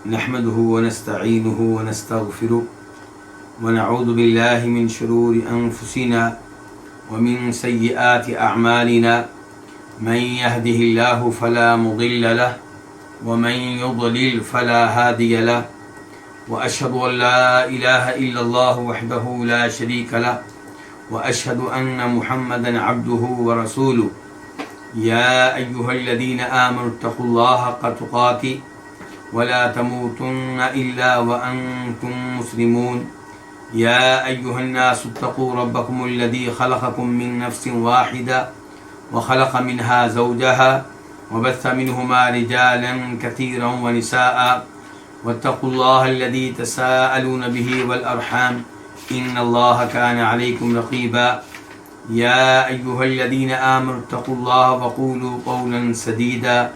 نحمده ونستعينه ونستغفره ونعوذ بالله من شرور أنفسنا ومن سيئات أعمالنا من يهده الله فلا مضل له ومن يضلل فلا هادي له وأشهد أن لا إله إلا الله وحده لا شريك له وأشهد أن محمدا عبده ورسوله يا أيها الذين آمنوا اتقوا الله حق تقاته ولا تموتن إلا وأنتم مسلمون يا أيها الناس اتقوا ربكم الذي خلقكم من نفس واحدة وخلق منها زوجها وبث منهما رجالا كثيرا ونساء واتقوا الله الذي تساءلون به والأرحام إن الله كان عليكم رقيبا يا أيها الذين آمنوا اتقوا الله وقولوا قولا سديدا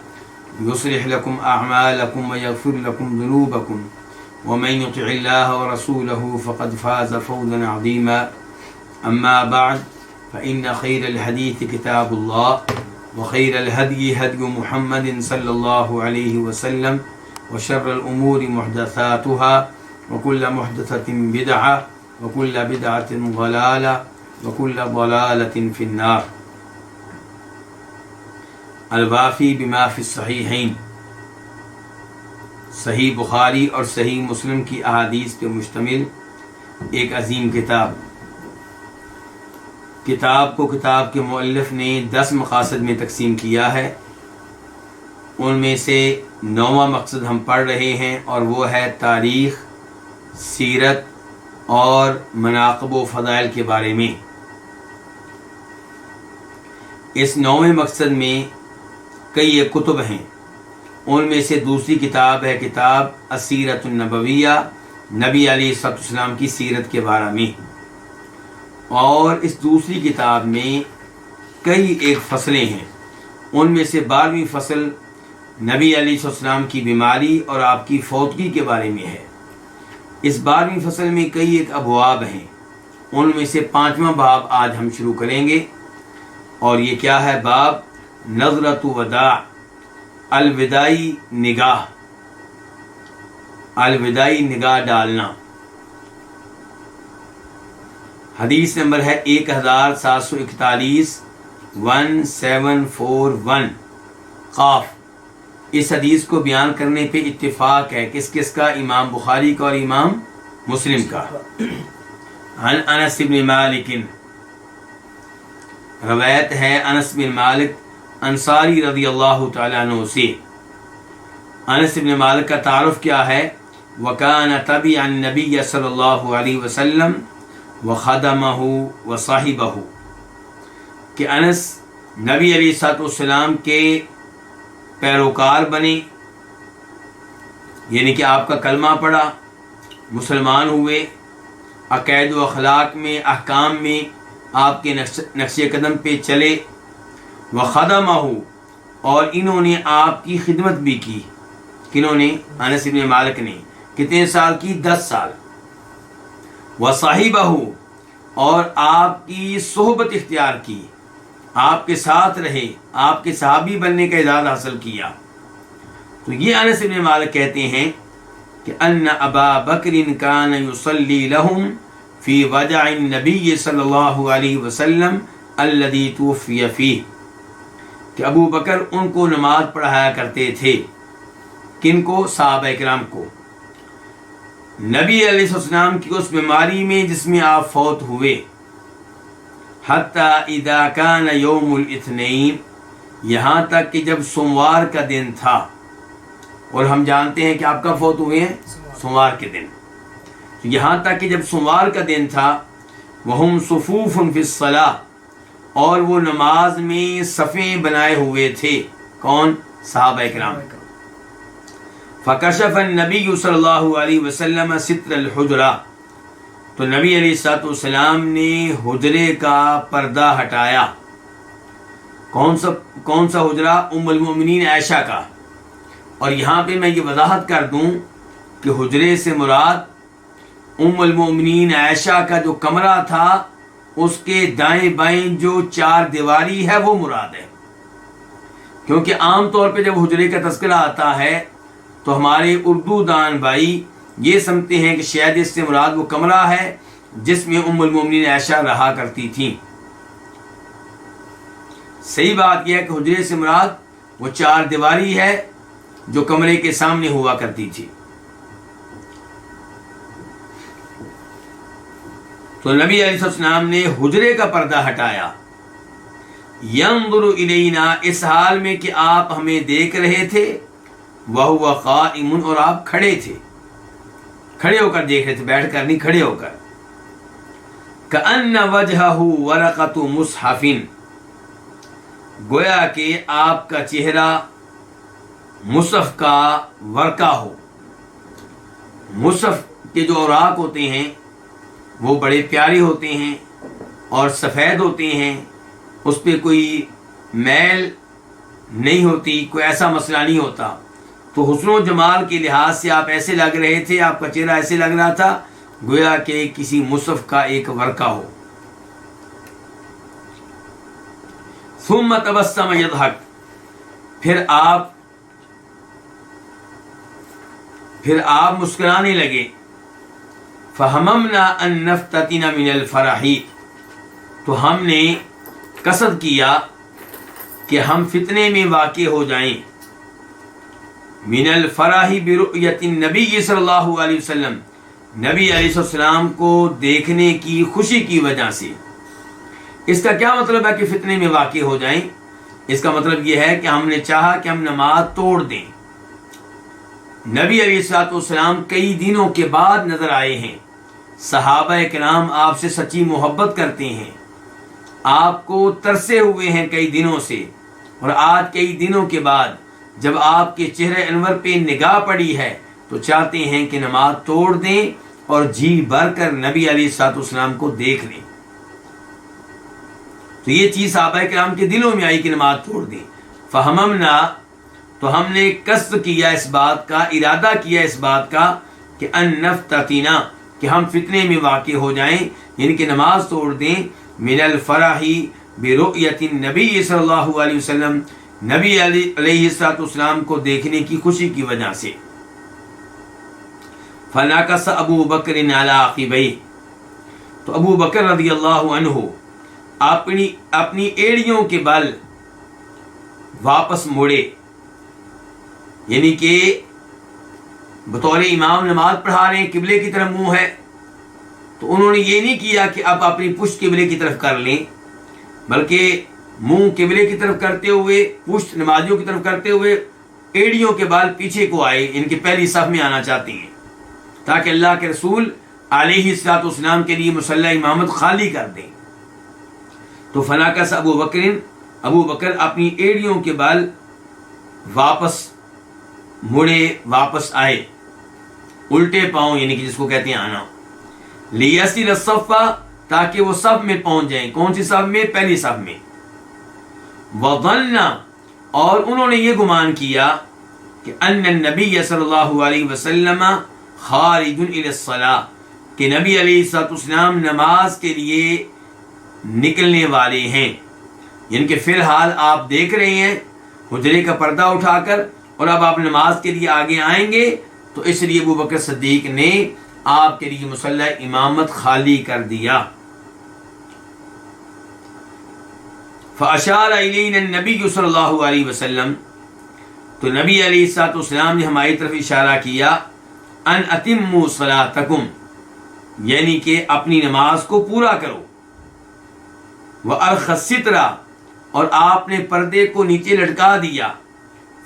يصلح لكم أعمالكم ويغفر لكم ذنوبكم ومن يطع الله ورسوله فقد فاز فوزا عظيما أما بعد فإن خير الحديث كتاب الله وخير الهدي هدي محمد صلى الله عليه وسلم وشر الأمور محدثاتها وكل محدثة بدعة وكل بدعة ضلالة وكل ضلالة في النار. الوافی بما فی الصحیحین، صحیح بخاری اور صحیح مسلم کی احادیث پہ مشتمل ایک عظیم کتاب کو کتاب کے مؤلف نے 10 مقاصد میں تقسیم کیا ہے. ان میں سے 9واں مقصد ہم پڑھ رہے ہیں اور وہ ہے تاریخ، سیرت اور مناقب و فضائل کے بارے میں. اس 9ویں مقصد میں کئی کتب ہیں. ان میں سے دوسری کتاب ہے کتاب السیرۃ النبویہ، نبی علیہ الصلوۃ والسلام کی سیرت کے بارے میں. اور اس دوسری کتاب میں کئی ایک فصلیں ہیں. ان میں سے 12ویں فصل نبی علیہ الصلوۃ والسلام کی بیماری اور آپ کی فوتگی کے بارے میں ہے. اس 12ویں فصل میں کئی ایک ابواب ہیں. ان میں سے 5واں باب آج ہم شروع کریں گے، اور یہ کیا ہے؟ باب نظرۃ وداع، الوداعی نگاہ، الوداعی نگاہ ڈالنا. حدیث نمبر ہے 1741 1741 قاف. اس حدیث کو بیان کرنے پہ اتفاق ہے کس کس کا؟ امام بخاری کا اور امام مسلم کا. عن انس بن مالک، روایت ہے انس بن مالک انصاری رضی اللہ تعالیٰ عنہ سے. انس بن مالک کا تعارف کیا ہے؟ وَكَانَ تَبِعَ النَّبِيَّ صلی اللہ علیہ وسلم وَخَدَمَهُ وَصَحِبَهُ، کہ انس نبی علیہ الصلوۃ والسلام کے پیروکار بنے، یعنی کہ آپ کا کلمہ پڑھا، مسلمان ہوئے، عقائد و اخلاق میں، احکام میں آپ کے نقش قدم پہ چلے. وَخَدَمَهُ، اور انہوں نے آپ کی خدمت بھی کی. کنہوں نے؟ انس بن مالک نے. کتنے سال کی؟ 10 سال. وَصَحِبَهُ، اور آپ کی صحبت اختیار کی، آپ کے ساتھ رہے، آپ کے صحابی بننے کا اعزاز حاصل کیا. تو یہ انس بن مالک کہتے ہیں کہ ان ابا بکر کان یصلی لهم فی وجع النبی صلی اللہ علیہ وسلم الذی توفی فیہ، کہ ابو بکر ان کو نماز پڑھایا کرتے تھے. کن کو؟ صحابہ کرام کو. نبی علیہ السلام کی اس بیماری میں جس میں آپ فوت ہوئے. حتی اذا کان یوم الاثنین، یہاں تک کہ جب سوموار کا دن تھا، اور ہم جانتے ہیں کہ آپ کب فوت ہوئے ہیں؟ سوموار کے دن. یہاں تک کہ جب سوموار کا دن تھا، وہم صفوف فی الصلاۃ، اور وہ نماز میں صفیں بنائے ہوئے تھے. کون؟ صحابہ کرام. فکشف النبی صلی اللہ علیہ وسلم ستر الحجرہ، تو نبی علیہ الصلوۃ والسلام نے حجرے کا پردہ ہٹایا. کون سا حجرہ؟ ام المؤمنین عائشہ کا. اور یہاں پہ میں یہ وضاحت کر دوں کہ حجرے سے مراد ام المؤمنین عائشہ کا جو کمرہ تھا، اس کے دائیں بائیں جو 4 دیواری ہے وہ مراد ہے. کیونکہ عام طور پہ جب حجرے کا تذکرہ آتا ہے تو ہمارے اردو دان بھائی یہ سمجھتے ہیں کہ شاید اس سے مراد وہ کمرہ ہے جس میں ام المومنین عائشہ رہا کرتی تھیں۔ صحیح بات یہ ہے کہ حجرے سے مراد وہ چار دیواری ہے جو کمرے کے سامنے ہوا کرتی تھی۔ تو نبی علیہ السلام نے حجرے کا پردہ ہٹایا، ينظر الینا، اس حال میں کہ آپ ہمیں دیکھ رہے تھے، وہو قائم، اور آپ کھڑے تھے، کھڑے ہو کر دیکھ رہے تھے، بیٹھ کر نہیں، کھڑے ہو کر۔ کأن وجہہ ورقۃ مصحف، گویا کہ آپ کا چہرہ مصحف کا ورقہ ہو۔ مصحف کے جو اوراق ہوتے ہیں وہ بڑے پیارے ہوتے ہیں اور سفید ہوتے ہیں، اس پہ کوئی میل نہیں ہوتی، کوئی ایسا مسئلہ نہیں ہوتا۔ تو حسن و جمال کے لحاظ سے آپ ایسے لگ رہے تھے، آپ کا چہرہ ایسے لگ رہا تھا گویا کہ کسی مصحف کا ایک ورقہ ہو۔ ثم تبسم یضحک، پھر آپ مسکرانے لگے۔ فہممنا ان نفتتن من الفرح، تو ہم نے قصد کیا کہ ہم فتنے میں واقع ہو جائیں۔ من الفرح برؤیت النبی صلی اللہ علیہ وسلم، نبی علیہ السلام کو دیکھنے کی خوشی کی وجہ سے۔ اس کا کیا مطلب ہے کہ فتنے میں واقع ہو جائیں؟ اس کا مطلب یہ ہے کہ ہم نے چاہا کہ ہم نماز توڑ دیں۔ نبی علیہ السلام کئی دنوں کے بعد نظر آئے ہیں، صحابہ کرام آپ سے سچی محبت کرتے ہیں، آپ کو ترسے ہوئے ہیں کئی دنوں سے، اور آج کئی دنوں کے بعد جب آپ کے چہرے انور پہ نگاہ پڑی ہے تو چاہتے ہیں کہ نماز توڑ دیں اور جی بھر کر نبی علیہ السلام کو دیکھ لیں۔ تو یہ چیز صحابہ کرام کے دلوں میں آئی کہ نماز توڑ دیں۔ فہممنا، تو ہم نے قصد کیا اس بات کا، ارادہ کیا اس بات کا کہ ان نفتتنا، کہ ہم فتنے میں واقع ہو جائیں، یعنی کہ نماز توڑ دیں، من الفرح برؤیت النبی صلی اللہ علیہ وسلم، نبی علیہ السلام کو دیکھنے کی خوشی کی وجہ سے۔ فنکس ابو بکر علی عقبیہ، تو ابو بکر رضی اللہ عنہ اپنی ایڑیوں کے بل واپس موڑے، یعنی کہ بطور امام نماز پڑھا رہے ہیں، قبلے کی طرف منہ ہے، تو انہوں نے یہ نہیں کیا کہ اب اپنی پشت قبلے کی طرف کر لیں، بلکہ منہ قبلے کی طرف کرتے ہوئے، پشت نمازیوں کی طرف کرتے ہوئے، ایڑیوں کے بال پیچھے کو آئے، ان کے پہلی صف میں آنا چاہتے ہیں تاکہ اللہ کے رسول علیہ السلام کے لیے مصلی امامت خالی کر دیں۔ تو فناکس ابو بکر اپنی ایڑیوں کے بال واپس مڑے، واپس آئے، الٹے پاؤں، یعنی کہ جس کو کہتے ہیں آنا، لیسر الصف، تاکہ وہ صف میں پہنچ جائیں۔ کون سی صف میں؟ پہلی صف میں۔ وظن، اور انہوں نے یہ گمان کیا کہ ان النبی صلی اللہ علیہ وسلم خارج الی الصلاۃ، کہ نبی علیہ السلام نماز کے لیے نکلنے والے ہیں، یعنی کہ فی الحال آپ دیکھ رہے ہیں حجرے کا پردہ اٹھا کر، اور اب آپ نماز کے لیے آگے آئیں گے، تو اس لیے ابو بکر صدیق نے آپ کے لیے مصلی امامت خالی کر دیا۔ فاشار الینا النبی صلی اللہ علیہ وسلم، تو نبی علیہ السلام نے ہماری طرف اشارہ کیا، ان اتموا صلاتکم، یعنی کہ اپنی نماز کو پورا کرو، وارخی الستر، اور آپ نے پردے کو نیچے لٹکا دیا،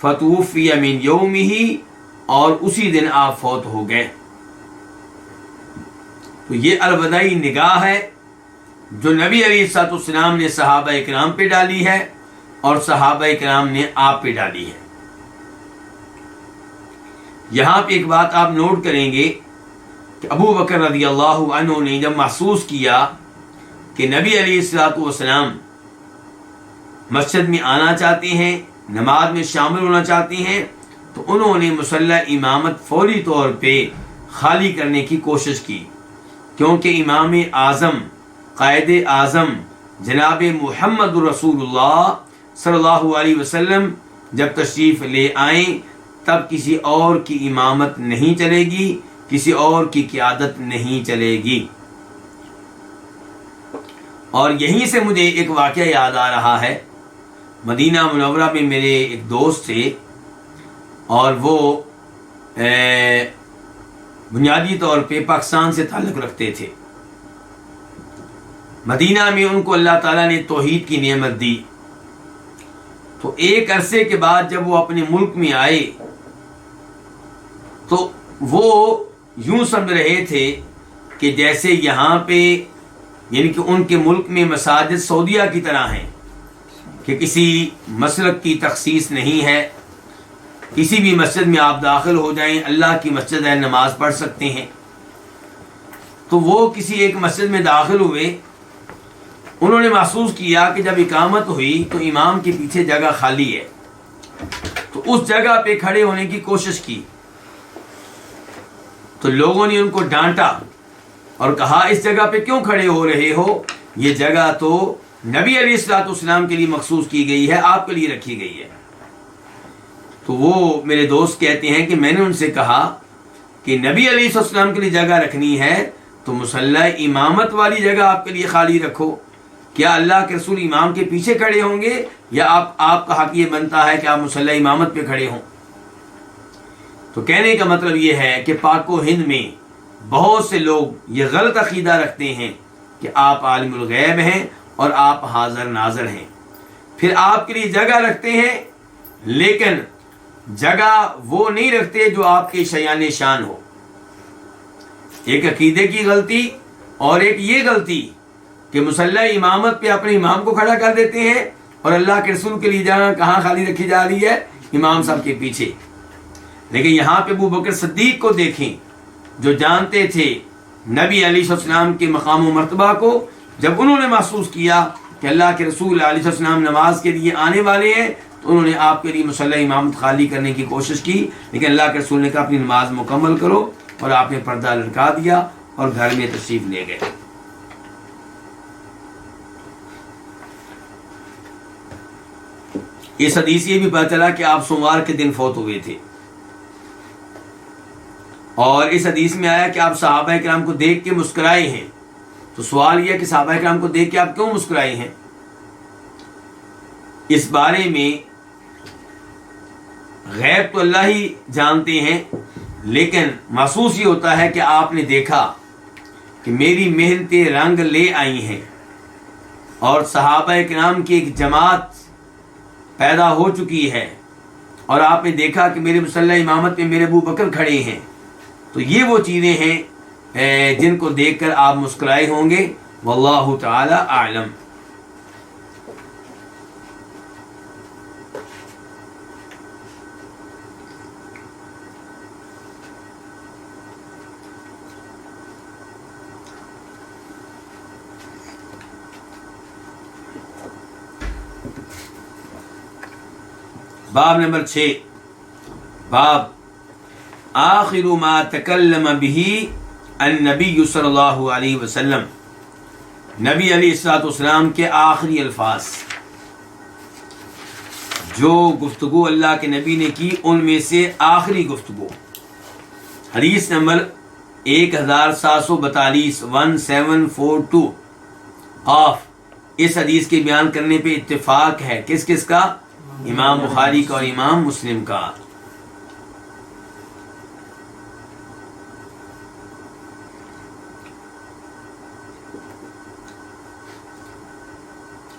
فتوفی من یومہ، اور اسی دن آپ فوت ہو گئے۔ تو یہ الوداعی نگاہ ہے جو نبی علیہ السلام نے صحابہ کرام پہ ڈالی ہے اور صحابہ کرام نے آپ پہ ڈالی ہے۔ یہاں پہ ایک بات آپ نوٹ کریں گے کہ ابو بکر رضی اللہ عنہ نے جب محسوس کیا کہ نبی علیہ السلام مسجد میں آنا چاہتے ہیں، نماز میں شامل ہونا چاہتے ہیں، تو انہوں نے مصلی امامت فوری طور پہ خالی کرنے کی کوشش کی، کیونکہ امام اعظم، قائد اعظم جناب محمد رسول اللہ صلی اللہ علیہ وسلم جب تشریف لے آئیں تب کسی اور کی امامت نہیں چلے گی، کسی اور کی قیادت نہیں چلے گی۔ اور یہیں سے مجھے ایک واقعہ یاد آ رہا ہے۔ مدینہ منورہ میں میرے ایک دوست تھے، اور وہ بنیادی طور پہ پاکستان سے تعلق رکھتے تھے۔ مدینہ میں ان کو اللہ تعالیٰ نے توحید کی نعمت دی، تو ایک عرصے کے بعد جب وہ اپنے ملک میں آئے تو وہ یوں سمجھ رہے تھے کہ جیسے یہاں پہ، یعنی کہ ان کے ملک میں مساجد سعودیہ کی طرح ہیں کہ کسی مسلک کی تخصیص نہیں ہے، کسی بھی مسجد میں آپ داخل ہو جائیں، اللہ کی مسجد ہے، نماز پڑھ سکتے ہیں۔ تو وہ کسی ایک مسجد میں داخل ہوئے، انہوں نے محسوس کیا کہ جب اقامت ہوئی تو امام کے پیچھے جگہ خالی ہے، تو اس جگہ پہ کھڑے ہونے کی کوشش کی، تو لوگوں نے ان کو ڈانٹا اور کہا اس جگہ پہ کیوں کھڑے ہو رہے ہو، یہ جگہ تو نبی علیہ الصلوۃ والسلام کے لیے مخصوص کی گئی ہے، آپ کے لیے رکھی گئی ہے۔ تو وہ میرے دوست کہتے ہیں کہ میں نے ان سے کہا کہ نبی علیہ السلام کے لیے جگہ رکھنی ہے تو مصلی امامت والی جگہ آپ کے لیے خالی رکھو۔ کیا اللہ کے رسول امام کے پیچھے کھڑے ہوں گے، یا آپ کا حق یہ بنتا ہے کہ آپ مصلی امامت پہ کھڑے ہوں؟ تو کہنے کا مطلب یہ ہے کہ پاک و ہند میں بہت سے لوگ یہ غلط عقیدہ رکھتے ہیں کہ آپ عالم الغیب ہیں اور آپ حاضر ناظر ہیں، پھر آپ کے لیے جگہ رکھتے ہیں، لیکن جگہ وہ نہیں رکھتے جو آپ کے شایان شان ہو۔ ایک عقیدے کی غلطی، اور ایک یہ غلطی کہ مصلی امامت پہ اپنے امام کو کھڑا کر دیتے ہیں، اور اللہ کے رسول کے لیے جگہ کہاں خالی رکھی جا رہی ہے؟ امام صاحب کے پیچھے۔ لیکن یہاں پہ ابو بکر صدیق کو دیکھیں، جو جانتے تھے نبی علیہ السلام کے مقام و مرتبہ کو، جب انہوں نے محسوس کیا کہ اللہ کے رسول علیہ السلام نماز کے لیے آنے والے ہیں، تو انہوں نے آپ کے لیے مصلی امامت خالی کرنے کی کوشش کی، لیکن اللہ کے رسول نے کہا اپنی نماز مکمل کرو، اور آپ نے پردہ لٹکا دیا اور گھر میں تشریف لے گئے۔ اس حدیث یہ بھی پتہ چلا کہ آپ سوموار کے دن فوت ہوئے تھے، اور اس حدیث میں آیا کہ آپ صحابہ کرام کو دیکھ کے مسکرائے ہیں۔ تو سوال یہ کہ صحابہ کرام کو دیکھ کے آپ کیوں مسکرائے ہیں؟ اس بارے میں غیب تو اللہ ہی جانتے ہیں، لیکن محسوس یہ ہوتا ہے کہ آپ نے دیکھا کہ میری محنتیں رنگ لے آئی ہیں، اور صحابہ کرام کی ایک جماعت پیدا ہو چکی ہے، اور آپ نے دیکھا کہ میرے مصلی امامت میں میرے ابو بکر کھڑے ہیں۔ تو یہ وہ چیزیں ہیں جن کو دیکھ کر آپ مسکرائے ہوں گے، واللہ تعالی اعلم۔ باب نمبر 6، باب آخر ما تکلم به النبی صلی اللہ علیہ وسلم، نبی علیہ الصلوۃ والسلام کے آخری الفاظ، جو گفتگو اللہ کے نبی نے کی ان میں سے آخری گفتگو۔ حدیث نمبر 1742 1742 آف۔ اس حدیث کے بیان کرنے پہ اتفاق ہے کس کس کا؟ امام بخاری کا اور امام مسلم کا۔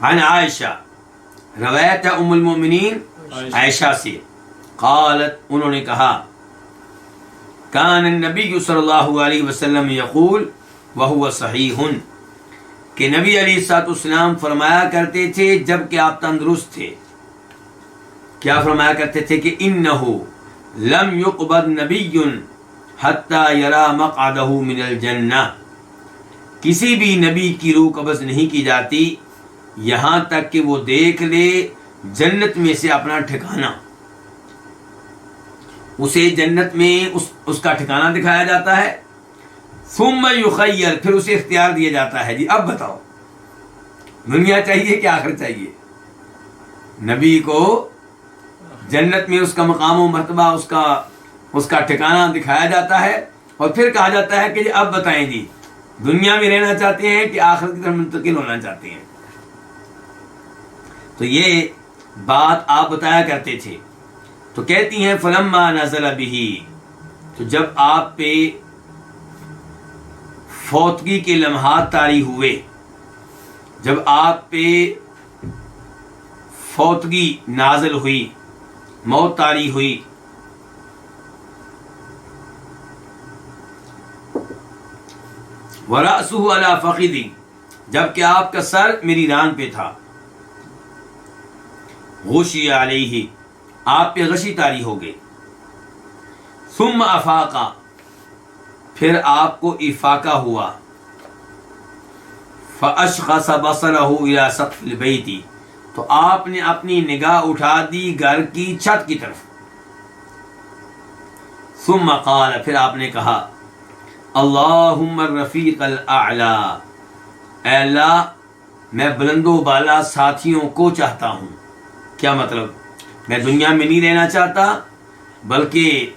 عن عائشہ، روایت ہے ام المؤمنین عائشہ سے، قالت، انہوں نے کہا، کان النبی صلی اللہ علیہ وسلم یقول وہو صحیح، کہ نبی علیہ الصلوۃ والسلام فرمایا کرتے تھے جب کہ آپ تندرست تھے۔ کیا فرمایا کرتے تھے؟ کہ انہ لم یقبض نبی حتی یری مقعدہ من الجنہ، کسی بھی نبی کی روح قبض نہیں کی جاتی یہاں تک کہ وہ دیکھ لے جنت میں سے اپنا ٹھکانہ۔ اسے جنت میں اس کا ٹھکانہ دکھایا جاتا ہے، ثم یخیر، پھر اسے اختیار دیا جاتا ہے، جی اب بتاؤ دنیا چاہیے کہ آخرت چاہیے؟ نبی کو جنت میں اس کا مقام و مرتبہ، اس کا ٹھکانہ دکھایا جاتا ہے، اور پھر کہا جاتا ہے کہ اب بتائیں جی دنیا میں رہنا چاہتے ہیں کہ آخرت کی طرف منتقل ہونا چاہتے ہیں؟ تو یہ بات آپ بتایا کرتے تھے۔ تو کہتی ہیں فلما نزل بہ، تو جب آپ پہ فوتگی کے لمحات طاری ہوئے، جب آپ پہ فوتگی نازل ہوئی، موت طاری ہوئی، وَرَأْسُهُ عَلَى فَخِذِي، جبکہ آپ کا سر میری ران پہ تھا، غشی علیہ، آپ پہ غشی طاری ہو گئی، ثم افاقا، پھر آپ کو افاقہ ہوا، فاشخص بصرہ الی سقف البیت، تو آپ نے اپنی نگاہ اٹھا دی گھر کی چھت کی طرف، ثم قال، پھر آپ نے کہا اللہم الرفیق الاعلی، اے اللہ میں بلند و بالا ساتھیوں کو چاہتا ہوں۔ کیا مطلب؟ میں دنیا میں نہیں رہنا چاہتا بلکہ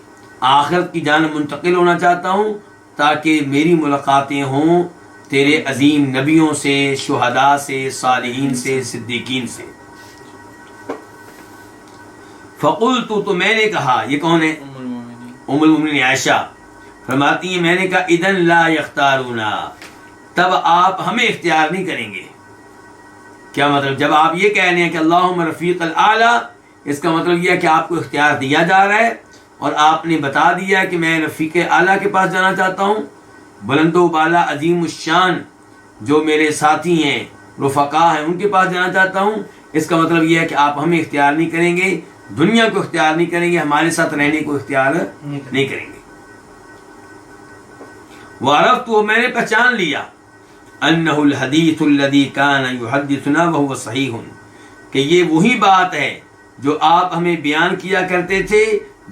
آخرت کی جانب منتقل ہونا چاہتا ہوں، تاکہ میری ملاقاتیں ہوں تیرے عظیم نبیوں سے، شہداء سے، صالحین سے، صدیقین سے۔ فقلت، تو میں نے کہا، یہ کون ہے؟ ام المؤمنین عائشہ فرماتی ہیں میں نے کہا اذن لا یختارونا، تب آپ ہمیں اختیار نہیں کریں گے۔ کیا مطلب؟ جب آپ یہ کہہ رہے ہیں کہ اللہم رفیق الاعلیٰ، اس کا مطلب یہ ہے کہ آپ کو اختیار دیا جا رہا ہے، اور آپ نے بتا دیا کہ میں رفیق اعلیٰ کے پاس جانا چاہتا ہوں، بلند و بالا عظیم الشان جو میرے ساتھی ہیں، رفقا ہیں، ان کے پاس جانا چاہتا ہوں۔ اس کا مطلب یہ ہے کہ آپ ہمیں اختیار نہیں کریں گے، دنیا کو اختیار نہیں کریں گے، ہمارے ساتھ رہنے کو اختیار نہیں کریں گے۔ وعرفت، میں نے پہچان لیا، انہ الحدیث الذی کان یحدثنا وہو صحیح، کہ یہ وہی بات ہے جو آپ ہمیں بیان کیا کرتے تھے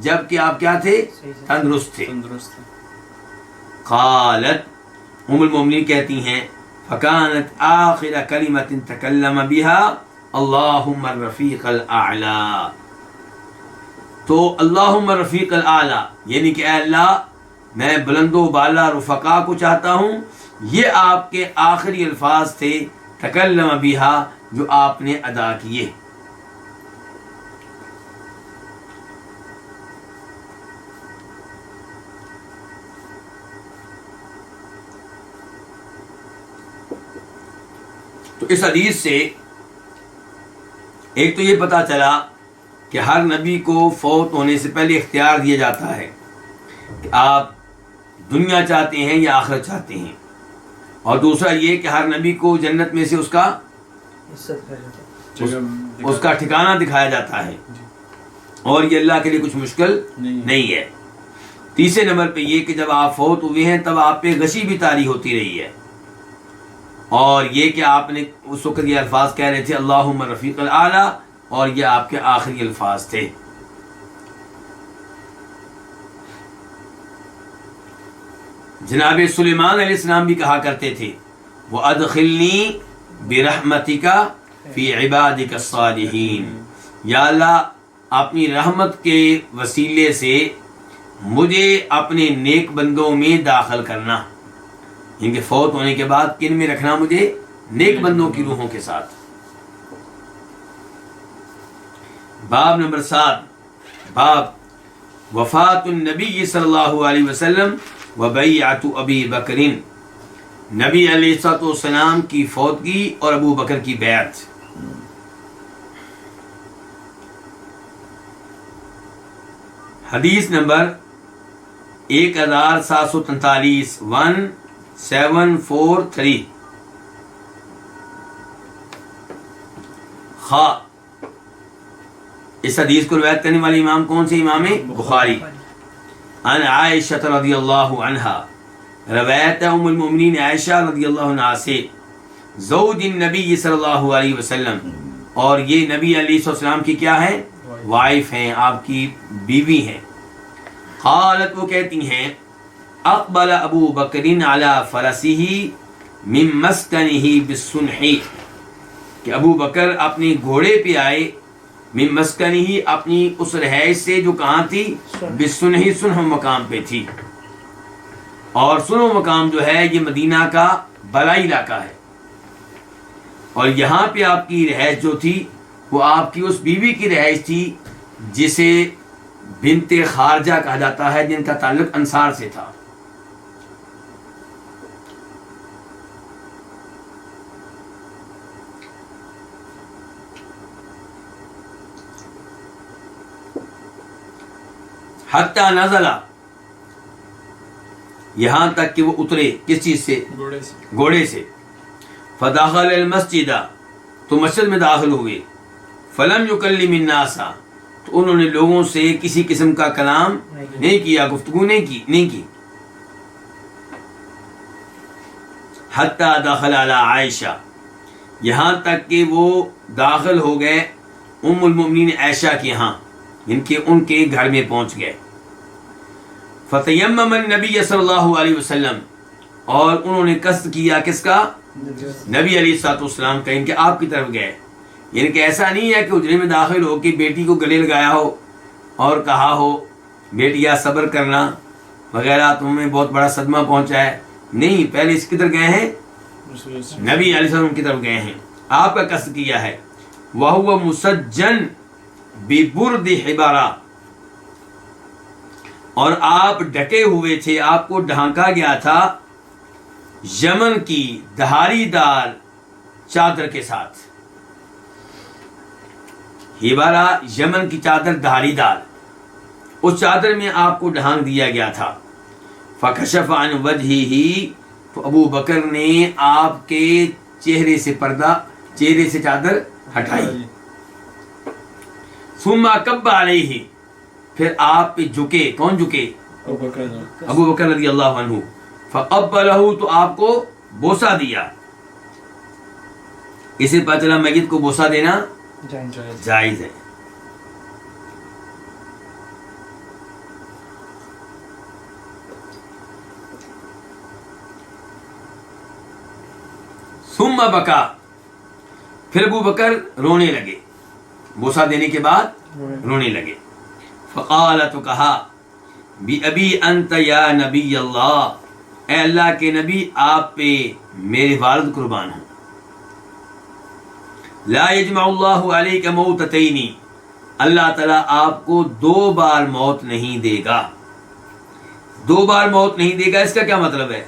جب کہ آپ کیا تھے؟ تندرست تھے۔ قالت، ام المؤمنین کہتی ہیں فکانت آخر کلمۃ تکلم بها اللہم الرفیق الاعلی، تو اللہم الرفیق الاعلی یعنی کہ اے اللہ میں بلند و بالا رفقا کو چاہتا ہوں، یہ آپ کے آخری الفاظ تھے تکلم بها جو آپ نے ادا کیے۔ تو اس حدیث سے ایک تو یہ پتہ چلا کہ ہر نبی کو فوت ہونے سے پہلے اختیار دیا جاتا ہے کہ آپ دنیا چاہتے ہیں یا آخرت چاہتے ہیں، اور دوسرا یہ کہ ہر نبی کو جنت میں سے اس کا ٹھکانہ دکھایا جاتا ہے، اور یہ اللہ کے لیے کچھ مشکل نہیں ہے۔ تیسرے نمبر پہ یہ کہ جب آپ فوت ہوئے ہیں تب آپ پہ غشی بھی طاری ہوتی رہی ہے، اور یہ کہ آپ نے اس وقت یہ الفاظ کہہ رہے تھے اللہم رفیق الاعلیٰ، اور یہ آپ کے آخری الفاظ تھے۔ جناب سلیمان علیہ السلام بھی کہا کرتے تھے وَأَدْخِلْنِي بِرَحْمَتِكَ فِي عِبَادِكَ الصَّالِحِينَ، یا اللہ اپنی رحمت کے وسیلے سے مجھے اپنے نیک بندوں میں داخل کرنا، ان کے فوت ہونے کے بعد کن میں رکھنا؟ مجھے نیک بندوں کی روحوں کے ساتھ۔ باب نمبر 7، باب وفات النبی صلی اللہ علیہ وسلم وبیعت ابی بکر، نبی علیہ الصلوۃ والسلام کی فوتگی اور ابو بکر کی بیعت۔ حدیث نمبر 1743، 1743۔ اس حدیث کو روایت کرنے والے امام کون سے؟ امام بخاری۔ عن عائشہ رضی اللہ عنہا، روایت ام المؤمنین عائشہ رضی اللہ عنہا سے، زوج النبی صلی اللہ علیہ وسلم، اور یہ نبی علیہ السلام کی کیا ہے؟ وائف ہیں، آپ کی بیوی ہیں۔ قالت، وہ کہتی ہیں اقبل ابو بکر علی فرسہ من مسکنہ بالصنح، کہ ابو بکر اپنے گھوڑے پہ آئے من مسکنہ اپنی اس رہائش سے جو کہاں تھی بسنہ سنہ مقام پہ تھی. اور سنہ مقام جو ہے یہ مدینہ کا بالائی علاقہ ہے. اور یہاں پہ آپ کی رہائش جو تھی وہ آپ کی اس بیوی کی رہائش تھی جسے بنت خارجہ کہا جاتا ہے، جن کا تعلق انصار سے تھا. حتی نزلہ، یہاں تک کہ وہ اترے کس چیز سے؟ گھوڑے سے. فدخل المسجد، تو مسجد میں داخل ہوئے. فلم یکلم الناس، تو انہوں نے لوگوں سے کسی قسم کا کلام نہیں کیا، گفتگو نہیں کی. حتی دخل علی عائشہ، یہاں تک کہ وہ داخل ہو گئے ام المؤمنین عائشہ کے یہاں، ان کے گھر میں پہنچ گئے. فتیمم النبی صلی اللہ علیہ وسلم، اور انہوں نے قصد کیا کس کا؟ نبی علیہ الصلوۃ والسلام کا، ان کے آپ کی طرف گئے. یعنی کہ ایسا نہیں ہے کہ حجرے میں داخل ہو کے بیٹی کو گلے لگایا ہو اور کہا ہو بیٹیا صبر کرنا وغیرہ، تمہیں بہت بڑا صدمہ پہنچا ہے. نہیں، پہلے اس کی طرف گئے ہیں، نبی علیہ السلام کی طرف گئے ہیں، آپ کا قصد کیا ہے. وَهُوَ مُسَجَّن بِبُرْدِ حِبَارَ، اور آپ ڈھکے ہوئے تھے، آپ کو ڈھانکا گیا تھا یمن کی دھاری دار چادر کے ساتھ. ہیبارہ یمن کی چادر دھاری دار، اس چادر میں آپ کو ڈھانک دیا گیا تھا. فکشف عن وجہہ، تو ابو بکر نے آپ کے چہرے سے چادر ہٹائی. ثم کب علیہ، پھر آپ پہ جھکے. کون جھکے؟ ابو بکر رضی اللہ عنہ. فقبلہ، تو آپ کو بوسہ دیا. اسے پتہ چلا میت کو بوسہ دینا جائز ہے. ثم بکا، پھر ابو بکر رونے لگے، بوسہ دینے کے بعد رونے لگے. فقال، تو کہا بِأَبِي أَنْتَ يَا نبی اللہ، اے اللہ کے نبی آپ پہ میرے والد قربان ہوں. لا یجمع اللہ علیک موتتین، اللہ تعالیٰ آپ کو 2 بار موت نہیں دے گا. 2 بار موت نہیں دے گا، اس کا کیا مطلب ہے؟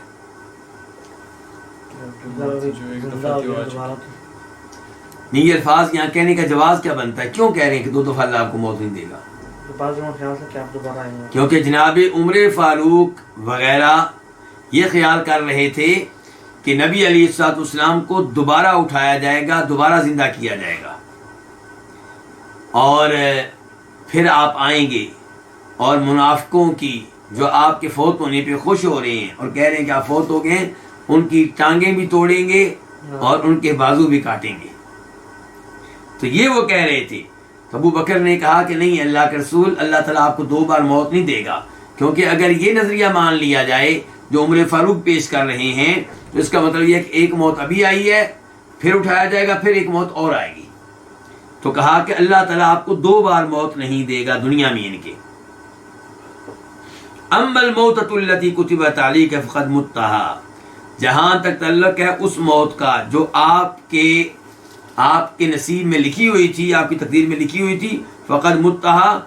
نہیں، یہ الفاظ یہاں کہنے کا جواز کیا بنتا ہے؟ کیوں کہہ رہے ہیں کہ 2 دفعہ اللہ آپ کو موت نہیں دے گا؟ کیونکہ جناب عمر فاروق وغیرہ یہ خیال کر رہے تھے کہ نبی علیہ الصلوۃ والسلام کو دوبارہ اٹھایا جائے گا، دوبارہ زندہ کیا جائے گا، اور پھر آپ آئیں گے، اور منافقوں کی جو آپ کے فوت ہونے پہ خوش ہو رہے ہیں اور کہہ رہے ہیں کہ آپ فوت ہو گئے، ان کی ٹانگیں بھی توڑیں گے اور ان کے بازو بھی کاٹیں گے. تو یہ وہ کہہ رہے تھے. ابو بکر نے کہا کہ نہیں اللہ کے رسول، اللہ تعالیٰ آپ کو 2 بار موت نہیں دے گا، کیونکہ اگر یہ نظریہ مان لیا جائے جو عمر فاروق پیش کر رہے ہیں تو اس کا مطلب یہ ہے کہ ایک موت ابھی آئی ہے، پھر اٹھایا جائے گا، پھر ایک موت اور آئے گی. تو کہا کہ اللہ تعالیٰ آپ کو 2 بار موت نہیں دے گا دنیا میں ان کے. اما الموتۃ التی کتبت علیک فقد متھا، جہاں تک تعلق ہے اس موت کا جو آپ کے نصیب میں لکھی ہوئی تھی، آپ کی تقدیر میں لکھی ہوئی تھی، فقد متھا،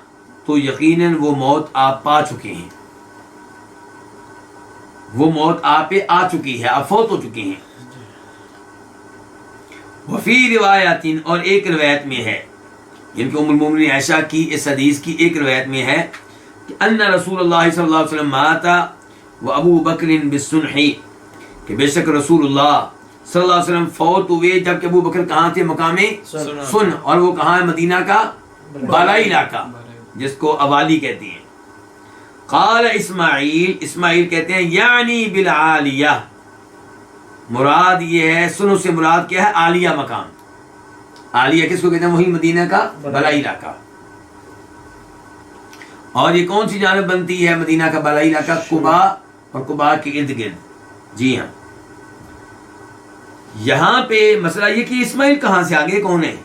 تو یقیناً وہ موت آپ پا چکے ہیں، وہ موت آپ پہ آ چکی ہے، آپ فوت ہو چکے ہیں. وفی روایات، اور ایک روایت میں ہے، یعنی کہ ام المومنین عائشہ کی اس حدیث کی ایک روایت میں ہے کہ ان رسول اللہ صلی اللہ علیہ وسلم مات و ابو بکر بالصنح، کہ بے شک رسول اللہ صلی اللہ علیہ وسلم فوت ہوئے جبکہ ابو بکر کہاں تھے؟ مقام سن، اور وہ کہاں ہے؟ مدینہ کا بالائی علاقہ جس کو اوالی کہتے ہیں. قال اسماعیل کہتے ہیں یعنی بالعالیہ، مراد یہ ہے، سنو سے مراد کیا ہے؟ عالیہ مقام. عالیہ کس کو کہتے ہیں؟ وہی مدینہ کا بالائی علاقہ. اور یہ کون سی جانب بنتی ہے مدینہ کا بالائی علاقہ؟ قباء اور قباء کے ارد گرد. جی ہاں، یہاں پہ مسئلہ یہ کہ اسماعیل کہاں سے آگے کون ہے؟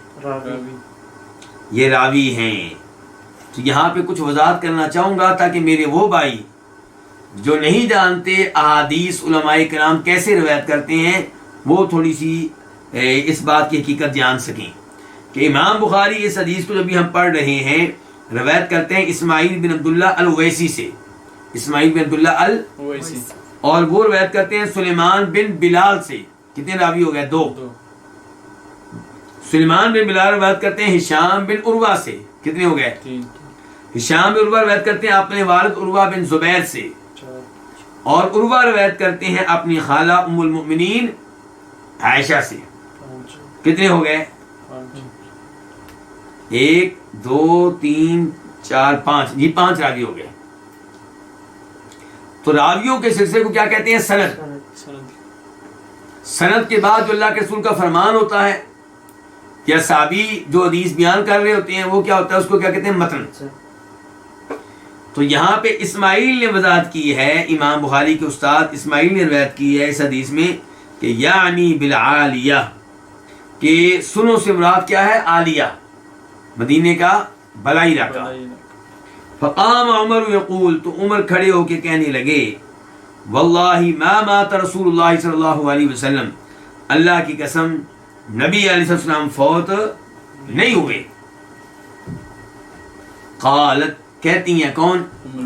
یہ راوی ہیں. تو یہاں پہ کچھ وضاحت کرنا چاہوں گا تاکہ میرے وہ بھائی جو نہیں جانتے احادیث علماء کرام کیسے روایت کرتے ہیں وہ تھوڑی سی اس بات کی حقیقت جان سکیں کہ امام بخاری اس حدیث کو جب بھی ہم پڑھ رہے ہیں روایت کرتے ہیں اسماعیل بن عبداللہ الویسی سے، اسماعیل بن عبداللہ الویسی، اور وہ روایت کرتے ہیں سلیمان بن بلال سے. کتنے راوی ہو گئے؟ 2. سلیمان بن بلال روایت کرتے ہیں ہشام بن عروہ سے. کتنے ہو گئے؟ 3. ہشام بن عروہ روایت کرتے ہیں اپنے والد عروہ بن زبیر سے، اور عروہ روایت کرتے ہیں اپنی خالہ ام المؤمنین عائشہ سے. کتنے ہو گئے؟ 1 2 3 4 5. جی 5 راوی ہو گئے. تو راویوں کے سلسلے کو کیا کہتے ہیں؟ سند. سند کے بعد جو اللہ کے رسول کا فرمان ہوتا ہے یا صحابی جو حدیث بیان کر رہے ہوتے ہیں وہ کیا ہوتا ہے؟ اس کو کیا کہتے ہیں؟ متن. تو یہاں پہ اسماعیل نے وضاحت کی ہے، امام بخاری کے استاد اسماعیل نے روایت کی ہے اس حدیث میں کہ یعنی بالعالیہ، کہ سنو سے مراد کیا ہے؟ عالیہ، مدینے کا بلائی علاقہ. فقام عمر یقول، تو عمر کھڑے ہو کے کہنے لگے واللہ ما مات رسول اللہ صلی اللہ علیہ وسلم، اللہ کی قسم نبی علیہ السلام فوت نہیں ہوئے. قالت، کہتی ہیں کون؟ ام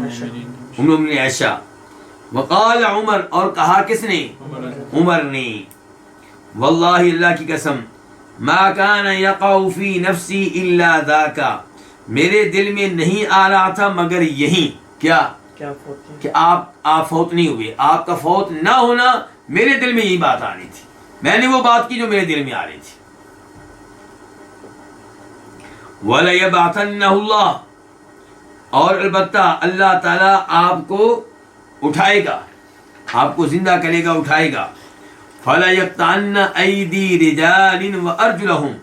المؤمنین عائشہ. وقال عمر، اور کہا کس نے؟ عمر نے. واللہ، اللہ کی قسم، ما کان یقع فی نفسی الا ذاک، میرے دل میں نہیں آ رہا تھا مگر یہی، کیا کہ آپ فوت نہیں ہوئے، آپ کا فوت نہ ہونا میرے دل میں یہی بات آ رہی تھی، میں نے وہ بات کی جو میرے دل میں آ رہی تھی. وَلَيَبْعَثَنَّهُ اللَّهُ، اور البتہ اللہ تعالیٰ آپ کو اٹھائے گا، آپ کو زندہ کرے گا، اٹھائے گا. فَلَيَقْطَعَنَّ أَيْدِي رِجَالٍ وَأَرْجُلَهُمْ،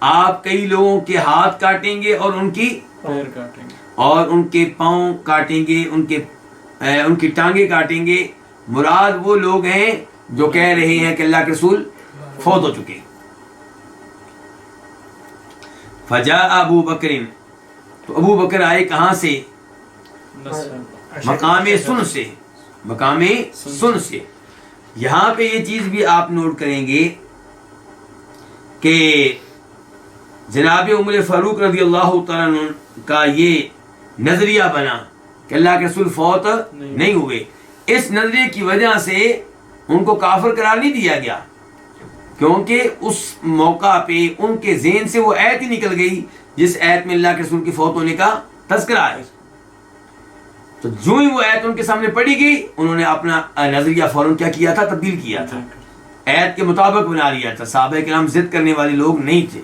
آپ کئی لوگوں کے ہاتھ کاٹیں گے اور ان کی پیر کاٹیں گے، اور ان کے پاؤں کاٹیں گے، ان کی ٹانگیں کاٹیں گے. مراد وہ لوگ ہیں جو کہہ رہے ہیں کہ اللہ کے رسول فوت ہو چکے. فجاء ابو بکر، تو ابو بکر آئے کہاں سے؟ مقام سن سے، مقام سن سے. یہاں پہ یہ چیز بھی آپ نوٹ کریں گے کہ جناب عمر فاروق رضی اللہ تعالیٰ عنہ کا یہ نظریہ بنا کہ اللہ کے رسول فوت نہیں ہوئے. اس نظریے کی وجہ سے ان کو کافر قرار نہیں دیا گیا، کیونکہ اس موقع پہ ان کے ذہن سے وہ آیت ہی نکل گئی جس آیت میں اللہ کے رسول کی فوت ہونے کا تذکرہ ہے. تو جو ہی وہ آیت ان کے سامنے پڑھی گئی انہوں نے اپنا نظریہ فوراً کیا کیا تھا؟ تبدیل کیا تھا، آیت کے مطابق بنا لیا تھا. صحابہ کرام ضد کرنے والے لوگ نہیں تھے.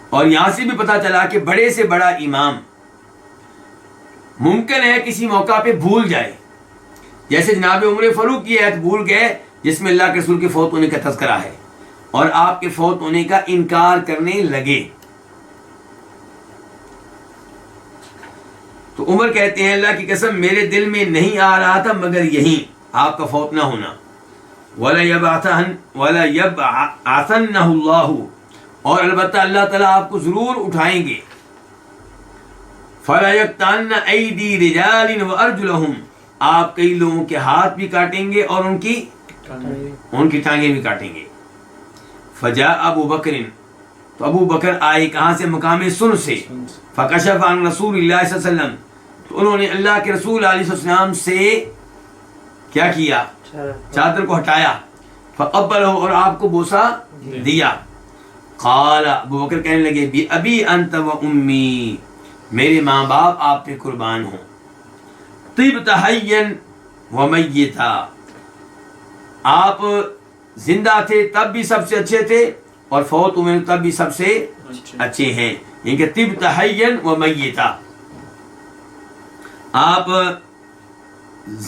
اور یہاں سے بھی پتہ چلا کہ بڑے سے بڑا امام ممکن ہے کسی موقع پہ بھول جائے، جیسے جناب عمر فاروق کی آیت بھول گئے جس میں اللہ کے رسول کے فوت ہونے کا تذکرہ ہے، اور آپ کے فوت ہونے کا انکار کرنے لگے. تو عمر کہتے ہیں اللہ کی قسم میرے دل میں نہیں آ رہا تھا مگر یہی، آپ کا فوت نہ ہونا. وَلَيَبْعَثَنَّهُ اللَّهُ، اور البتہ اللہ تعالیٰ آپ کو ضرور اٹھائیں گے. فَلَيَقْطَعَنَّ أَيْدِي رِجَالٍ وَأَرْجُلَهُمْ، آپ کئی لوگوں کے ہاتھ بھی کاٹیں گے اور ان کی ٹانگیں بھی کاٹیں گے. فجاء ابو بکر، تو ابو بکر آئے کہاں سے؟ مقام سن سے. فکشف عن رسول اللہ صلی اللہ علیہ وسلم، تو انہوں نے اللہ کے رسول علیہ السلام سے کیا کیا؟ چادر کو ہٹایا. فقبلہ، اور آپ کو بوسہ دیا. قال، ابو بکر کہنے لگے بی ابی انت و امی، میرے ماں باپ آپ پہ قربان ہوں. طبت حیا و میتا، آپ زندہ تھے تب بھی سب سے اچھے تھے اور فوت ہوئے تب بھی سب سے اچھے ہیں. یعنی کہ طبت حیا و میتا، آپ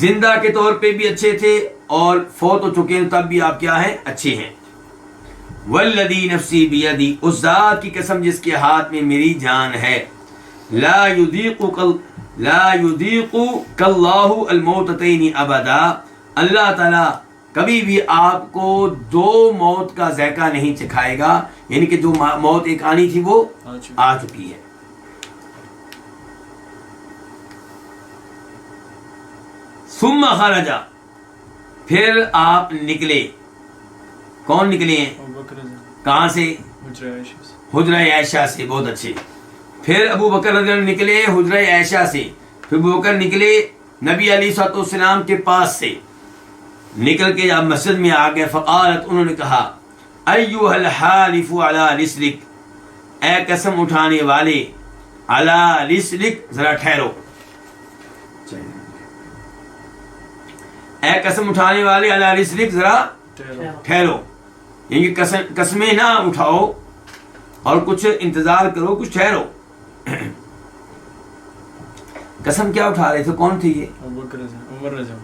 زندہ کے طور پہ بھی اچھے تھے اور فوت ہو چکے ہیں تب بھی آپ کیا ہیں؟ اچھے ہیں. والذی نفسی بیدی، اس ذات کی قسم جس کے ہاتھ میں میری جان ہے، لا یذیقک اللہ الموتتین ابدا، اللہ تعالیٰ کبھی بھی آپ کو دو موت کا ذائقہ نہیں چکھائے گا، یعنی کہ جو موت ایک آنی تھی وہ آ چکی ہے۔ ثم خرج، پھر آپ نکلے۔ کون نکلے ہیں؟ کہاں سے؟ حجرہ عائشہ سے۔ بہت اچھے۔ پھر ابو بکر رضی اللہ عنہ نکلے حجرہ عائشہ سے، پھر ابو بکر نکلے نبی علیہ الصلوۃ والسلام کے پاس سے، نکل کے جب مسجد میں آ گئے، فقالت، انہوں نے کہا، ایھا الحالف علی رسلک، اے قسم اٹھانے والے، علی رسلک، ذرا ٹھہرو، اے قسم اٹھانے والے، علی رسلک، ذرا ٹھہرو، یعنی کہ قسمیں نہ اٹھاؤ اور کچھ انتظار کرو، کچھ ٹھہرو۔ قسم کیا اٹھا رہے تھے؟ کون تھے یہ؟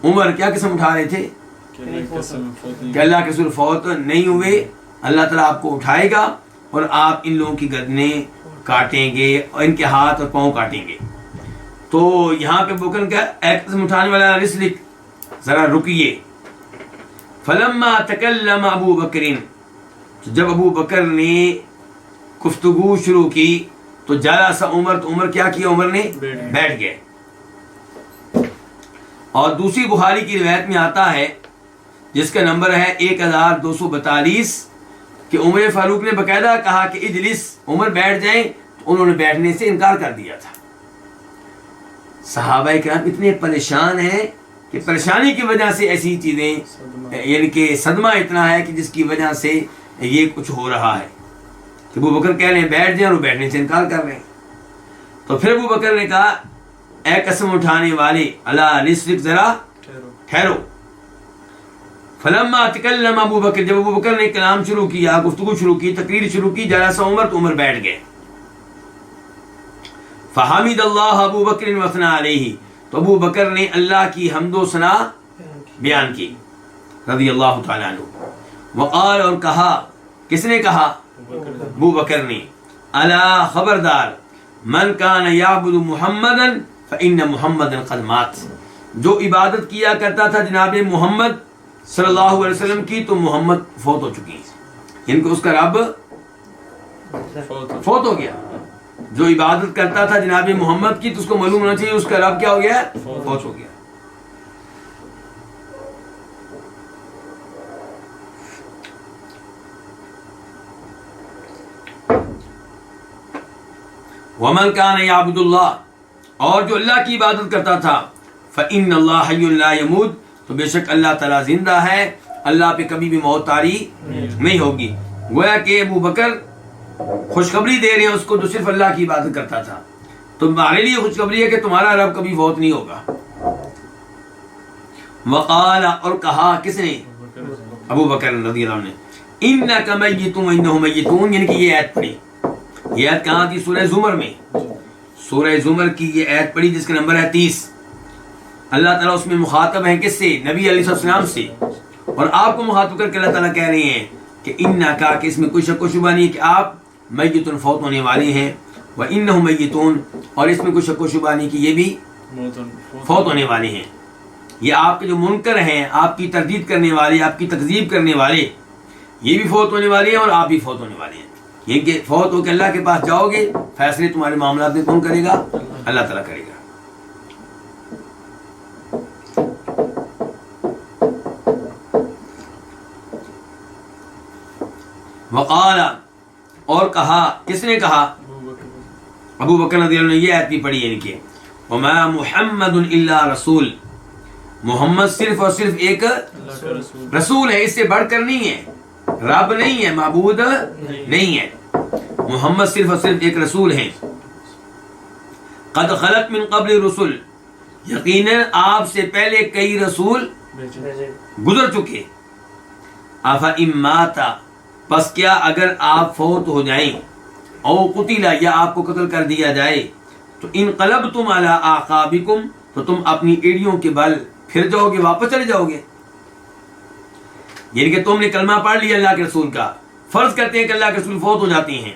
عمر۔ کیا قسم اٹھا رہے تھے؟ کہ اللہ کے رسول فوت نہیں ہوئے، اللہ تعالیٰ آپ کو اٹھائے گا اور آپ ان لوگوں کی گردنیں کاٹیں گے اور ان کے ہاتھ اور پاؤں کاٹیں گے۔ تو یہاں پہ بکر کا اے قسم اٹھانے والا رسلک، ذرا رکیے۔ فلما تکلم ابو بکر، جب ابو بکر نے گفتگو شروع کی تو جلس عمر، تو عمر کیا کیا؟ عمر نے بیٹھ گئے۔ اور دوسری بخاری کی روایت میں آتا ہے جس کا نمبر ہے 1242 کہ عمر فاروق نے باقاعدہ کہا کہ اجلس، عمر بیٹھ جائیں، تو انہوں نے بیٹھنے سے انکار کر دیا تھا۔ صحابہ کرام اتنے پریشان ہیں کہ پریشانی کی وجہ سے ایسی چیزیں، یعنی کہ صدمہ اتنا ہے کہ جس کی وجہ سے یہ کچھ ہو رہا ہے کہ ابو بکر کہہ رہے ہیں بیٹھ جائیں اور وہ بیٹھنے سے انکار کر رہے ہیں۔ تو پھر ابو بکر نے کہا، اے قسم اٹھانے والے، علی رسلک، ذرا ٹھہرو۔ فلما تکلم ابو بکر، جب ابو بکر نے کلام شروع کیا، گفتگو شروع کی، تقریر شروع کی، جلس عمر، تو عمر بیٹھ گئے۔ فحمد اللہ ابو بکر وثنى علیہ، تو ابو بکر نے اللہ کی حمد و ثنا بیان کی، رضی اللہ تعالیٰ عنہ۔ وقال، اور کہا، کس نے کہا؟ ابو بکر نے، الا، خبردار، من کان یعبد محمدا فإن محمدا قد مات، جو عبادت کیا کرتا تھا جناب محمد صلی اللہ علیہ وسلم کی، تو محمد فوت ہو چکی ہے، ان کو اس کا رب فوت ہو گیا۔ جو عبادت کرتا تھا جناب محمد کی تو اس کو معلوم ہونا چاہیے اس کا رب کیا ہو گیا؟ فوت ہو گیا۔ ومن کان یعبد اللہ، اور جو اللہ کی عبادت کرتا تھا، فإن اللہ حی لا یموت، تو بے شک اللہ تعالیٰ زندہ ہے، اللہ پہ کبھی بھی موت طاری نہیں ہوگی۔ گویا کہ ابو بکر خوشخبری دے رہے ہیں اس کو جو صرف اللہ کی عبادت کرتا تھا، تمہارے لیے خوشخبری ہے کہ تمہارا رب کبھی فوت نہیں ہوگا۔ وقال، اور کہا، کس نے؟ ابو بکر رضی اللہ عنہ نے، انک میت وانہم میتون، یعنی کہ یہ آیت پڑھی۔ یہ آیت کہاں تھی؟ سورہ زمر میں۔ سورہ زمر کی یہ آیت پڑھی جس کا نمبر ہے 30۔ اللہ تعالیٰ اس میں مخاطب ہے کس سے؟ نبی علیہ السلام سے، اور آپ کو مخاطب کر کے اللہ تعالیٰ کہہ رہے ہیں کہ انکا، کہ اس میں کوئی شک و شبہ نہیں کہ آپ میتون، فوت ہونے والے ہیں، وانہم میتون، اور اس میں کوئی شک و شبہ نہیں کہ یہ بھی فوت ہونے والے ہیں۔ یہ آپ کے جو منکر ہیں، آپ کی تردید کرنے والے، آپ کی تکذیب کرنے والے، یہ بھی فوت ہونے والے ہیں اور آپ بھی فوت ہونے والے ہیں۔ یہ کہ فوت ہو کے اللہ کے پاس جاؤ گے، فیصلے تمہارے معاملات میں کون کرے گا؟ اللہ تعالیٰ کرے گا۔ وقال، اور کہا، کس نے کہا؟ ابو بکر رضی اللہ عنہ نے یہ آیت بھی پڑھی ہے کہ وما محمد الا رسول، محمد صرف اور صرف ایک رسول ہے، اس سے بڑھ کر نہیں ہے، رب نہیں ہے، معبود نہیں ہے، محمد صرف اور صرف ایک رسول ہیں۔ قد خلت من قبل رسل، یقیناً آپ سے پہلے کئی رسول گزر چکے۔ افإن مات، پس کیا اگر آپ فوت ہو جائیں، او قتل، یا آپ کو قتل کر دیا جائے، تو انقلبتم علی اعقابکم، تو تم اپنی ایڑیوں کے بل پھر جاؤ گے، واپس چلے جاؤ گے۔ یعنی کہ تم نے کلمہ پڑھ لیا اللہ کے رسول کا، فرض کرتے ہیں کہ اللہ کے رسول فوت ہو جاتے ہیں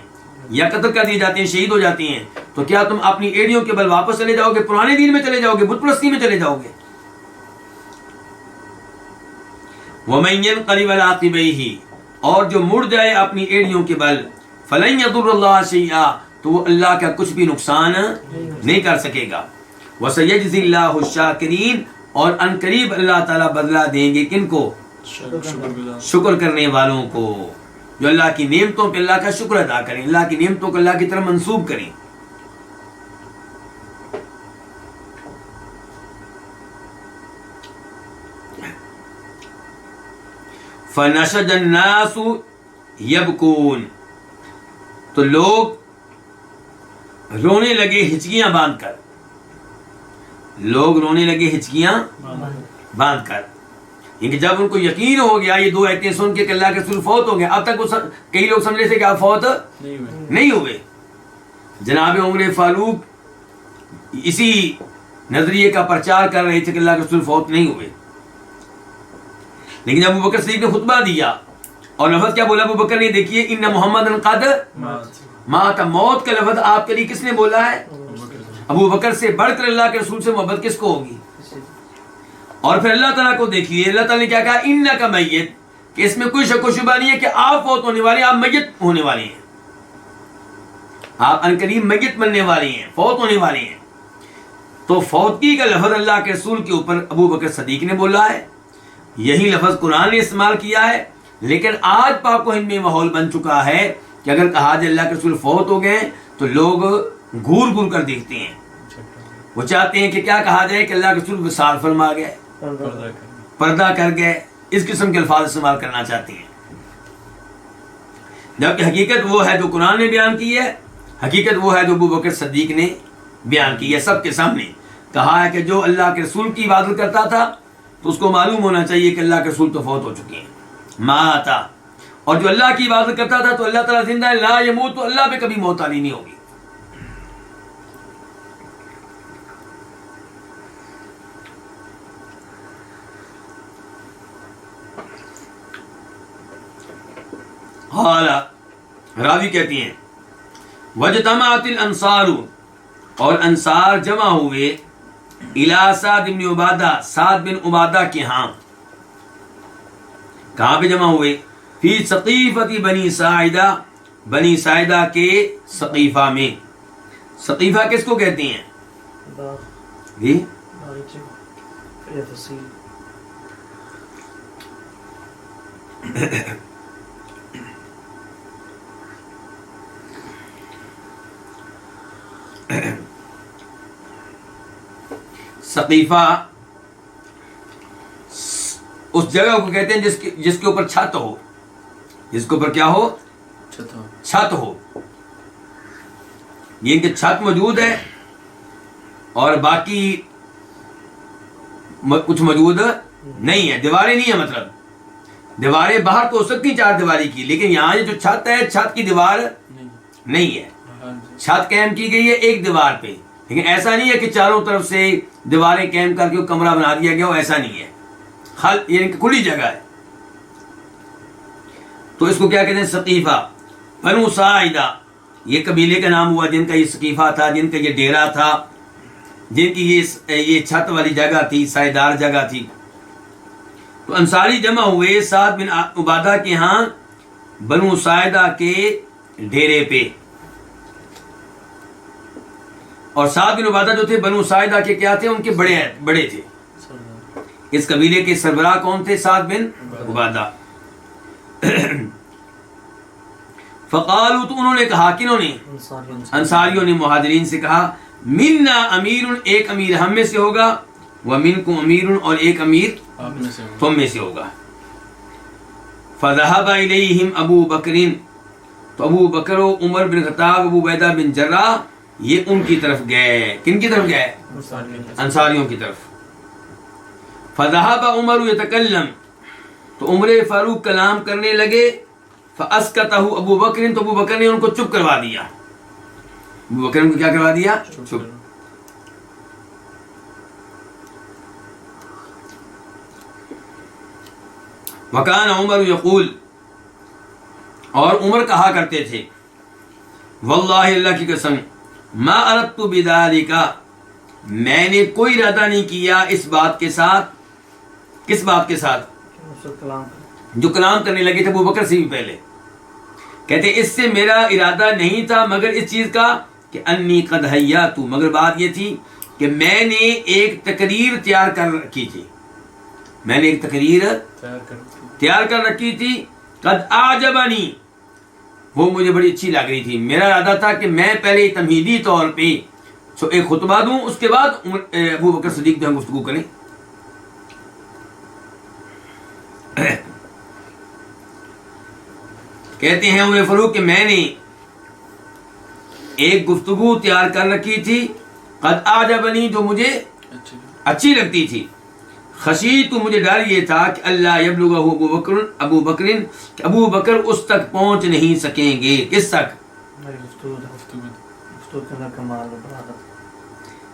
یا قتل کر دیے جاتے ہیں، شہید ہو جاتے ہیں، تو کیا تم اپنی ایڑیوں کے بل واپس چلے جاؤ گے، پرانے دین میں چلے جاؤ گے، بت پرستی میں چلے جاؤ گے؟ وَمَن يَنْقَلِبْ عَلَىٰ عَقِبَيْهِ، اور جو مڑ جائے اپنی ایڑیوں کے بل، فَلَن يَضُرَّ اللَّهَ شَيْئًا، تو وہ اللہ کا کچھ بھی نقصان نہیں کر سکے گا۔ وَسَيَجْزِي اللَّهُ الشَّاكِرِينَ، اور ان قریب اللہ تعالیٰ بدلہ دیں گے کن کو؟ شکر کرنے والوں کو، جو اللہ کی نعمتوں پہ اللہ کا شکر ادا کریں، اللہ کی نعمتوں کو اللہ کی طرف منسوب کریں۔ فَنَشَجَ النَّاسُ يَبْكُونَ، تو لوگ رونے لگے ہچکیاں باندھ کر، لوگ رونے لگے ہچکیاں باندھ کر، یعنی جب ان کو یقین ہو گیا یہ دو آیتیں سن کے کہ اللہ کے رسول فوت ہو گئے۔ اب تک کئی لوگ سمجھے تھے کہ آپ فوت نہیں ہوئے۔ جناب عمر فاروق اسی نظریے کا پرچار کر رہے تھے کہ اللہ کے رسول فوت نہیں ہوئے، لیکن جب ابوبکر صدیق نے خطبہ دیا اور لفظ کیا بولا ابو بکر نے؟ دیکھیے ان محمد قد مات، موت کا لفظ آپ کے لیے کس نے بولا ہے؟ ابو بکر سے بڑھ کر اللہ کے رسول سے محبت کس کو ہوگی؟ اور پھر اللہ تعالیٰ کو دیکھیے، اللہ تعالیٰ نے کیا کہا؟ انک میت، کہ اس میں کوئی شک و شبہ نہیں ہے کہ آپ فوت ہونے والے ہیں، آپ میت ہونے والے ہیں، آپ انقریب میت بننے والے ہیں، فوت ہونے والے ہیں۔ تو فوتگی کا لفظ اللہ کے رسول کے اوپر ابو بکر صدیق نے بولا ہے، یہی لفظ قرآن نے استعمال کیا ہے۔ لیکن آج پاک و ہند میں ماحول بن چکا ہے کہ اگر کہا جائے اللہ کے رسول فوت ہو گئے تو لوگ گھور گھور کر دیکھتے ہیں، وہ چاہتے ہیں کہ کیا کہا جائے کہ اللہ کے رسول وصال فرما گئے، پردہ کر گئے، اس قسم کے الفاظ استعمال کرنا چاہتے ہیں، جبکہ حقیقت وہ ہے جو قرآن نے بیان کی ہے، حقیقت وہ ہے جو ابو بکر صدیق نے بیان کی ہے، سب کے سامنے کہا ہے کہ جو اللہ کے رسول کی عبادت کرتا تھا تو اس کو معلوم ہونا چاہیے کہ اللہ کے رسول تو فوت ہو چکے ہیں، ماتا، اور جو اللہ کی عبادت کرتا تھا تو اللہ تعالیٰ زندہ ہے، لا یموت، تو اللہ پہ کبھی موت آنی نہیں ہوگی۔ حالا راوی کہتی ہیں وجتمعت الانصار، اور انصار جمع ہوئے الی سعد بن عبادہ، سعد بن عبادہ کے ہاں، کہاں پہ جمع ہوئے؟ فی سقیفۃ بنی ساعدہ، بنی ساعدہ کے سقیفہ میں۔ سقیفہ کس کو کہتے ہیں جی؟ سقیفہ اس جگہ کو کہتے ہیں جس کے اوپر چھت ہو، جس کے اوپر کیا ہو؟ چھت ہو، یہ کہ چھت موجود ہے اور باقی کچھ موجود نہیں ہے، دیواریں نہیں ہے، مطلب دیواریں باہر تو ہو سکتی چار دیواری کی، لیکن یہاں جو چھت ہے چھت کی دیوار نہیں ہے، چھت قائم کی گئی ہے ایک دیوار پہ، لیکن ایسا نہیں ہے کہ چاروں طرف سے دیواریں قائم کر کے کمرہ بنا دیا گیا ہو، ایسا نہیں ہے، یعنی کہ کھلی جگہ ہے۔ تو اس کو کیا کہتے ہیں؟ سقیفہ۔ بنو ساعدہ یہ قبیلے کا نام ہوا جن کا یہ سقیفہ تھا، جن کا یہ ڈیرا تھا، جن کی یہ چھت والی جگہ تھی، سائیدار جگہ تھی۔ تو انصاری جمع ہوئے سعد بن عبادہ کے ہاں بنو ساعدہ کے ڈیرے پہ، اور سعد بن عبادہ جو تھے بنو ساعدہ کے کیا تھے؟ ان کے بڑے تھے۔ اس قبیلے کے سربراہ کون تھے؟ سعد بن عبادہ۔ فقالوا، تو انہوں نے کہا، کنہوں نے؟ انصاریوں نے مہاجرین سے کہا، منا امیر، ایک امیر ہم میں سے ہوگا، ومنکم امیر، اور ایک امیر تم میں سے ہوگا۔ فذهب الیہم ابو بکر، تو ابو بکر و عمر بن خطاب، ابو عبیدہ بن جراح، یہ ان کی طرف گئے۔ کن کی طرف گئے؟ انصاریوں کی طرف۔ فذهب عمر یتکلم، تو عمر فاروق کلام کرنے لگے، فاسکتہ ابو بکر، تو ابو بکر نے ان کو چپ کروا دیا، ابو بکر نے ان کو کیا کروا دیا؟ چپ۔ وکان عمر یقول، اور عمر کہا کرتے تھے، واللہ، اللہ کی قسم، ما اردت بذالک، میں نے کوئی ارادہ نہیں کیا اس بات کے ساتھ۔ کس بات کے ساتھ؟ جو کلام کرنے لگے تھے ابو بکر سے بھی پہلے. کہتے اس سے میرا ارادہ نہیں تھا مگر اس چیز کا کہ انی قد حیات، مگر بات یہ تھی کہ میں نے ایک تقریر تیار کر رکھی تھی. میں نے ایک تقریر تیار کر رکھی تھی. قد اعجبنی، وہ مجھے بڑی اچھی لگ رہی تھی. میرا ارادہ تھا کہ میں پہلے تمہیدی طور پہ ایک خطبہ دوں، اس کے بعد ابو بکر صدیق جو ہے گفتگو کریں. کہتے ہیں عمر فاروق کہ میں نے ایک گفتگو تیار کر رکھی تھی. قد اعجبنی، جو مجھے اچھی لگتی تھی. خشیت، مجھے ڈر یہ تھا کہ اللہ یبلغہ ابو بکر، کہ ابو بکر اس تک پہنچ نہیں سکیں گے. کس تک؟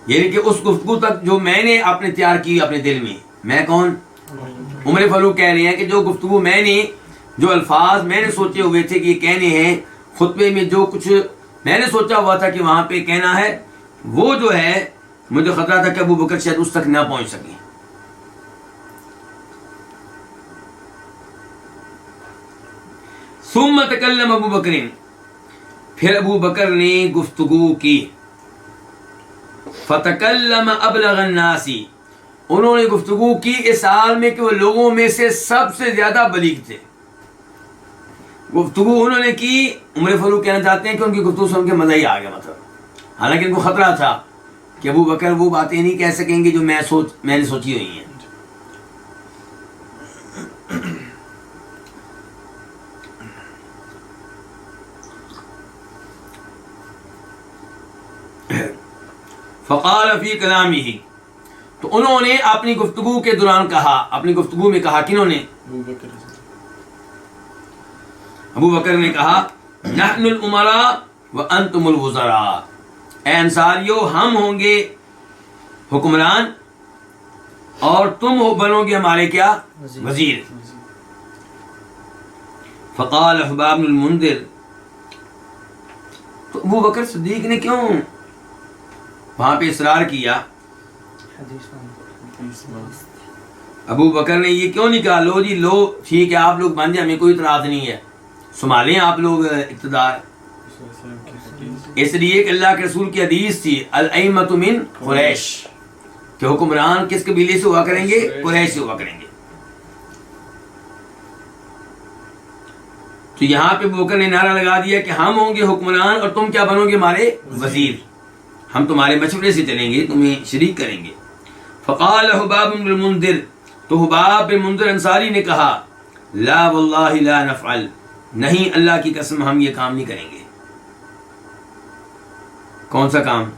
یعنی کہ اس گفتگو تک جو میں نے اپنے تیار کی اپنے دل میں. میں کون؟ عمر فاروق کہہ رہے ہیں کہ جو گفتگو میں نے، جو الفاظ میں نے سوچے ہوئے تھے کہ یہ کہنے ہیں خطبے میں، جو کچھ میں نے سوچا ہوا تھا کہ وہاں پہ کہنا ہے، وہ جو ہے مجھے خطرہ تھا کہ ابو بکر شاید اس تک نہ پہنچ سکیں. ثم تکلم ابو بکر، پھر ابو بکر نے گفتگو کی. فتکلم ابلغ الناس، انہوں نے گفتگو کی اس حال میں کہ وہ لوگوں میں سے سب سے زیادہ بلیغ تھے. گفتگو انہوں نے کی. عمر فاروق کہنا چاہتے ہیں کہ ان کی گفتگو سن کے مزہ ہی آ گیا. مطلب حالانکہ ان کو خطرہ تھا کہ ابو بکر وہ باتیں نہیں کہہ سکیں گے جو میں نے سوچی ہوئی ہیں. فقال فی کلامہ، تو انہوں نے اپنی گفتگو کے دوران کہا، اپنی گفتگو میں کہا. کنہوں نے؟ ابو بکر نے کہا نحن الامراء وانتم الوزراء، اے انصاریو ہم ہوں گے حکمران اور تم بنو گے ہمارے کیا؟ وزیر. فقال حباب بن المنذر، تو ابو بکر صدیق نے کیوں وہاں پہ اصرار کیا؟ ابو بکر نے یہ کیوں نہیں کہا لو جی لو ٹھیک ہے آپ لوگ بن جائیں، ہمیں کوئی اعتراض نہیں ہے، سنبھالیں آپ لوگ اقتدار. اس لیے کہ اللہ کے رسول کی حدیث تھی الائمۃ من قریش، کہ حکمران کس قبیلے سے ہوا کریں گے؟ قریش سے ہوا کریں گے. تو یہاں پہ ابو بکر نے نعرہ لگا دیا کہ ہم ہوں گے حکمران اور تم کیا بنو گے؟ ہمارے وزیر. ہم تمہارے مشورے سے چلیں گے، تمہیں شریک کریں گے. فقال حباب بن المنذر، تو حباب بن منذر انصاری نے کہا لا واللہ لا نفعل، نہیں اللہ کی قسم ہم یہ کام نہیں کریں گے. کون سا کام؟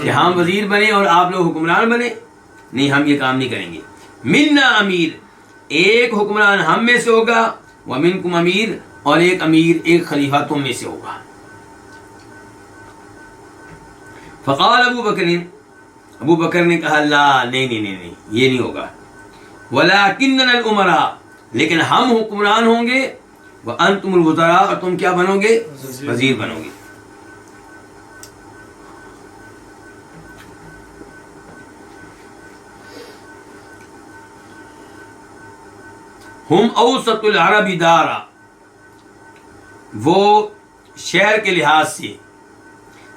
کہ ہم وزیر بنے اور آپ لوگ حکمران بنے؟ نہیں، ہم یہ کام نہیں کریں گے. منا امیر، ایک حکمران ہم میں سے ہوگا، ومنکم امیر، اور ایک امیر ایک خلیفہ تم میں سے ہوگا. فقال ابو بکر نے کہا لا، نہیں یہ نہیں ہوگا. ولکننا الامراء، لیکن ہم حکمران ہوں گے، وانتم الوزراء، اور تم کیا بنو گے؟ وزیر بنو گے. ہم اوسط العرب دارا، وہ شہر کے لحاظ سے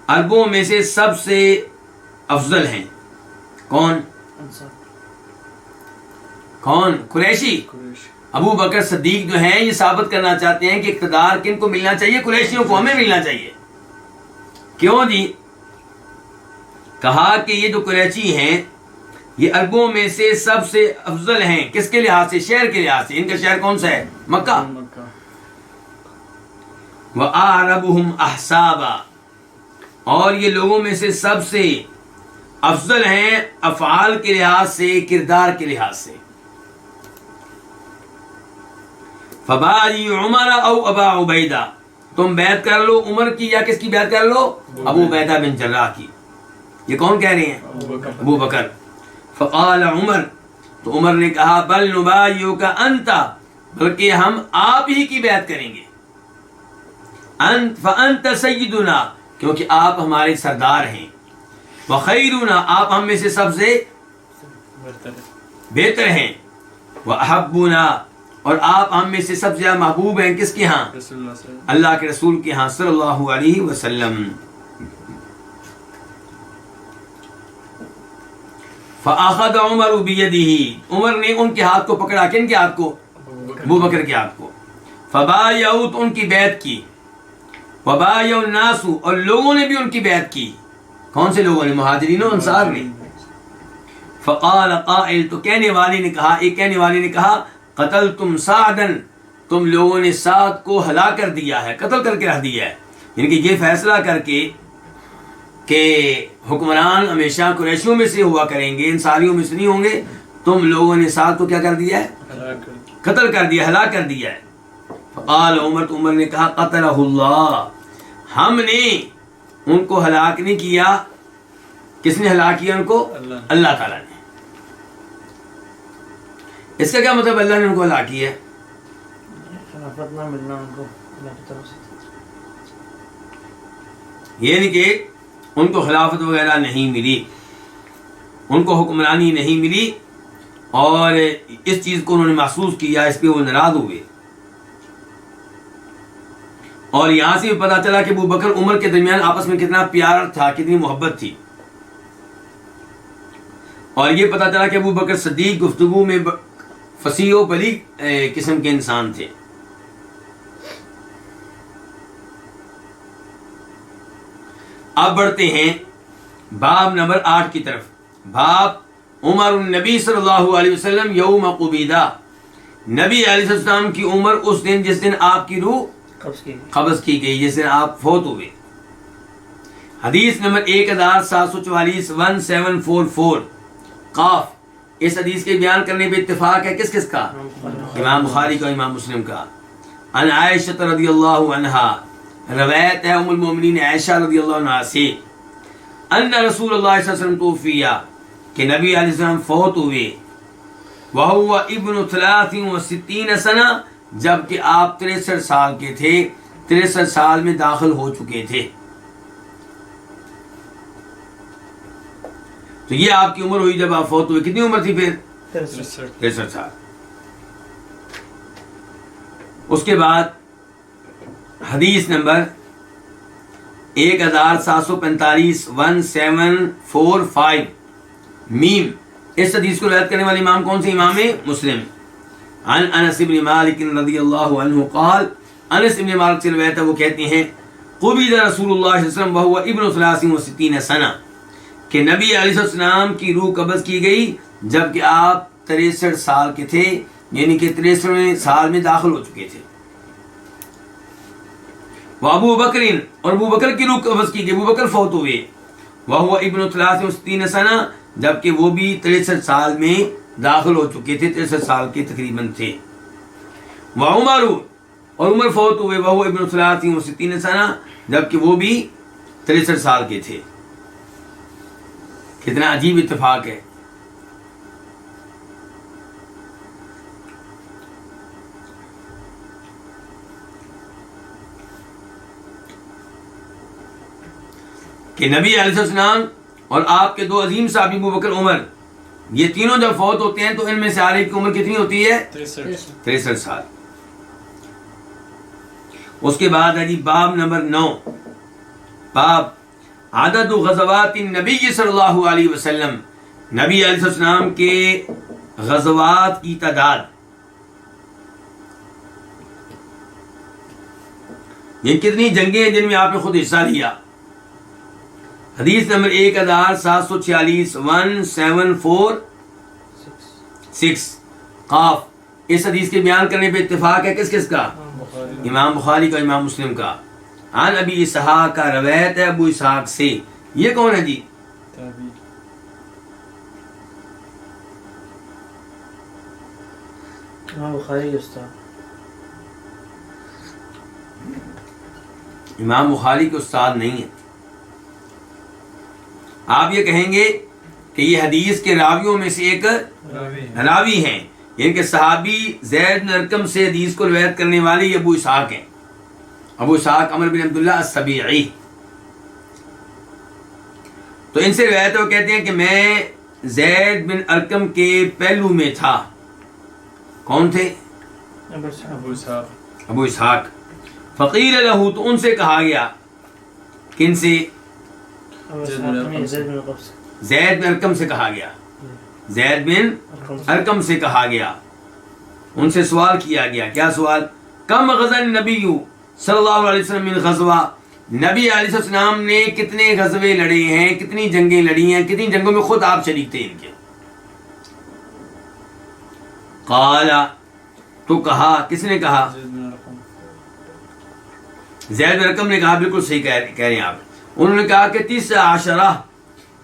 عربوں میں سے سب سے افضل ہیں. کون؟ قریشی. ابو بکر صدیق جو ہیں یہ ثابت کرنا چاہتے ہیں کہ اقتدار کن کو ملنا چاہیے؟ قریشیوں کو، ہمیں ملنا چاہیے. کیوں جی؟ کہا کہ یہ جو قریشی ہیں یہ عربوں میں سے سب سے افضل ہیں. کس کے لحاظ سے؟ شہر کے لحاظ سے. ان کا شہر کون سا ہے؟ مکہ. وَأَعْرَبُهُمْ أَحْسَابًا، اور یہ لوگوں میں سے سب سے افضل ہیں افعال کے لحاظ سے، کردار کے لحاظ سے. فبائی عمر او ابا عبیدہ، تم بیعت کر لو عمر کی یا کس کی بیعت کر لو؟ ابو عبیدہ بن جراح کی. یہ کون کہہ رہے ہیں؟ ابو بکر. فقال عمر، تو عمر نے کہا بل نبایعک انت، بلکہ ہم آپ ہی کی بیعت کریں گے. فانت سیدنا، کیونکہ آپ ہمارے سردار ہیں. وخیرنا، آپ ہم میں سے سب سے بہتر ہیں. وَأَحَبُّنَا، اور آپ ہم میں سے سب سے زیادہ محبوب ہیں کس کے ہاں؟ اللہ کے رسول کے ہاں صلی اللہ علیہ وسلم. فَأَخَذَ عُمَرُ بِيَدِهِ، عمر نے ان کے ہاتھ کو پکڑا. کن کے ہاتھ کو؟ ابو بکر کے ہاتھ کو. فَبَايَعُوا، تو ان کی بیعت کی. وَبَايَعَ النَّاسُ، اور لوگوں نے بھی ان کی بیعت کی. کون سے لوگوں نے؟ مہاجرین و انصار نے. فقال قائل، تو کہنے والے نے کہا، ایک کہنے والے نے کہا، قتلتم سعدا، تم لوگوں نے سعد کو ہلاک کر دیا ہے، قتل کر کے رکھ دیا ہے. یعنی کہ یہ فیصلہ کر کے کہ حکمران ہمیشہ قریشیوں میں سے ہوا کریں گے، انصاریوں میں سے نہیں ہوں گے، تم لوگوں نے سعد کو کیا کر دیا ہے؟ قتل کر دیا، ہلاک کر دیا ہے. فقال عمر، تو عمر نے کہا، قتلہ اللہ، ہم نے ان کو ہلاک نہیں کیا. کس نے ہلاک کیا ان کو؟ اللہ تعالیٰ نے. اس کا کیا مطلب؟ اللہ نے ان کو ہلاک کیا ہے. خلافت نہ ملنا ان کو اللہ کی طرف سے. یہ نہیں کہ ان کو خلافت وغیرہ نہیں ملی، ان کو حکمرانی نہیں ملی، اور اس چیز کو انہوں نے محسوس کیا، اس پہ وہ ناراض ہوئے. اور یہاں سے بھی پتہ چلا کہ ابو بکر عمر کے درمیان آپس میں کتنا پیار تھا، کتنی محبت تھی. اور یہ پتہ چلا کہ ابو بکر صدیق گفتگو میں فصیح و بلیغ قسم کے انسان تھے. اب بڑھتے ہیں باب نمبر 8 کی طرف. باب عمر النبی صلی اللہ علیہ وسلم یوم قبیدہ، نبی علیہ السلام کی عمر اس دن جس دن آپ کی روح قبض کی گئی، جس دن آپ فوت ہوئے. حدیث نمبر 1744 1744 قاف. اس حدیث کے بیان کرنے پہ اتفاق ہے کس کس کا؟ امام بخاری کا، امام مسلم کا. عن عائشہ رضی اللہ عنہا، روایت ہے ام المومنین عائشہ رضی اللہ عنہا سے، ان رسول اللہ صلی اللہ علیہ وسلم توفیہ، کہ نبی علیہ السلام فوت ہوئے، وہو ابن 63 سنہ، جبکہ آپ 63 سال کے تھے، 63 سال میں داخل ہو چکے تھے. تو یہ آپ کی عمر ہوئی جب آپ فوت ہوئے. کتنی عمر تھی پھر؟ 63 سال. اس کے بعد حدیث نمبر 1745 1745 میم. اس حدیث کو روایت کرنے والے امام کون سے؟ امام مسلم. عن انس بن مالک رضی اللہ عنہ قال، انس بن مالک سے روایت ہے، وہ کہتے ہیں، قبض رسول اللہ صلی اللہ علیہ وسلم وهو ابن 63 سنہ، کہ نبی علیہ السلام کی روح قبض کی گئی جبکہ آپ 63 سال کے تھے، یعنی کہ 63 سال میں داخل ہو چکے تھے. وابو بکر، اور ابو بکر کی روح قبض کی گئی، ابو بکر فوت ہوئے، وهو ابن 63 سنہ، جبکہ وہ بھی 63 سال میں داخل ہو چکے تھے، 63 سال کے تقریباً تھے. وعمر، اور عمر فوت ہوئے، وهو ابن 63 سنہ، جبکہ وہ بھی 63 سال کے تھے. کتنا عجیب اتفاق ہے. کہ نبی علیہ السلام اور آپ کے دو عظیم صحابی ابو بکر عمر، یہ تینوں جب فوت ہوتے ہیں تو ان میں سے ہر ایک کی عمر کتنی ہوتی ہے؟ 63 سال. اس کے بعد ہے جی باب نمبر 9، باب عدد غزوات النبی صلی اللہ علیہ وسلم، نبی علیہ السلام کے غزوات کی تعداد. یہ کتنی جنگیں ہیں جن میں آپ نے خود حصہ لیا. حدیث نمبر 1746 1746 قاف. اس حدیث کے بیان کرنے پہ اتفاق ہے کس کس کا؟ امام بخاری کا، امام مسلم کا. عن ابی اسحاق کا، روایت ہے ابو اسحاق سے. یہ کون ہے جی؟ امام بخاری کے استاد. امام بخاری کے استاد نہیں ہے. آپ یہ کہیں گے کہ یہ حدیث کے راویوں میں سے ایک راوی ہیں، یعنی کہ صحابی زید بن ارقم سے حدیث کو روایت کرنے والے یہ ابو اسحاق ہیں، ابو اسحاق عمر بن عبداللہ السبیعی. تو ان سے روایت وہ کہتے ہیں کہ میں زید بن ارقم کے پہلو میں تھا، کون تھے؟ ابو اسحاق. فقیل لہ، تو ان سے کہا گیا. کن سے؟ زید بن ارقم سے کہا گیا. زید بن ارقم سے کہا گیا. ان سے سوال کیا گیا. کیا سوال؟ کم غزا النبی صلی اللہ علیہ وسلم من غزوہ، نبی علیہ السلام نے کتنے غزوے لڑے ہیں، کتنی جنگیں لڑی ہیں، کتنی جنگوں میں خود آپ شریک تھے ان کے؟ قال، تو کہا، کس نے کہا؟ زید بن ارقم نے کہا. بالکل صحیح کہہ رہے ہیں آپ. انہوں نے کہا کہ 19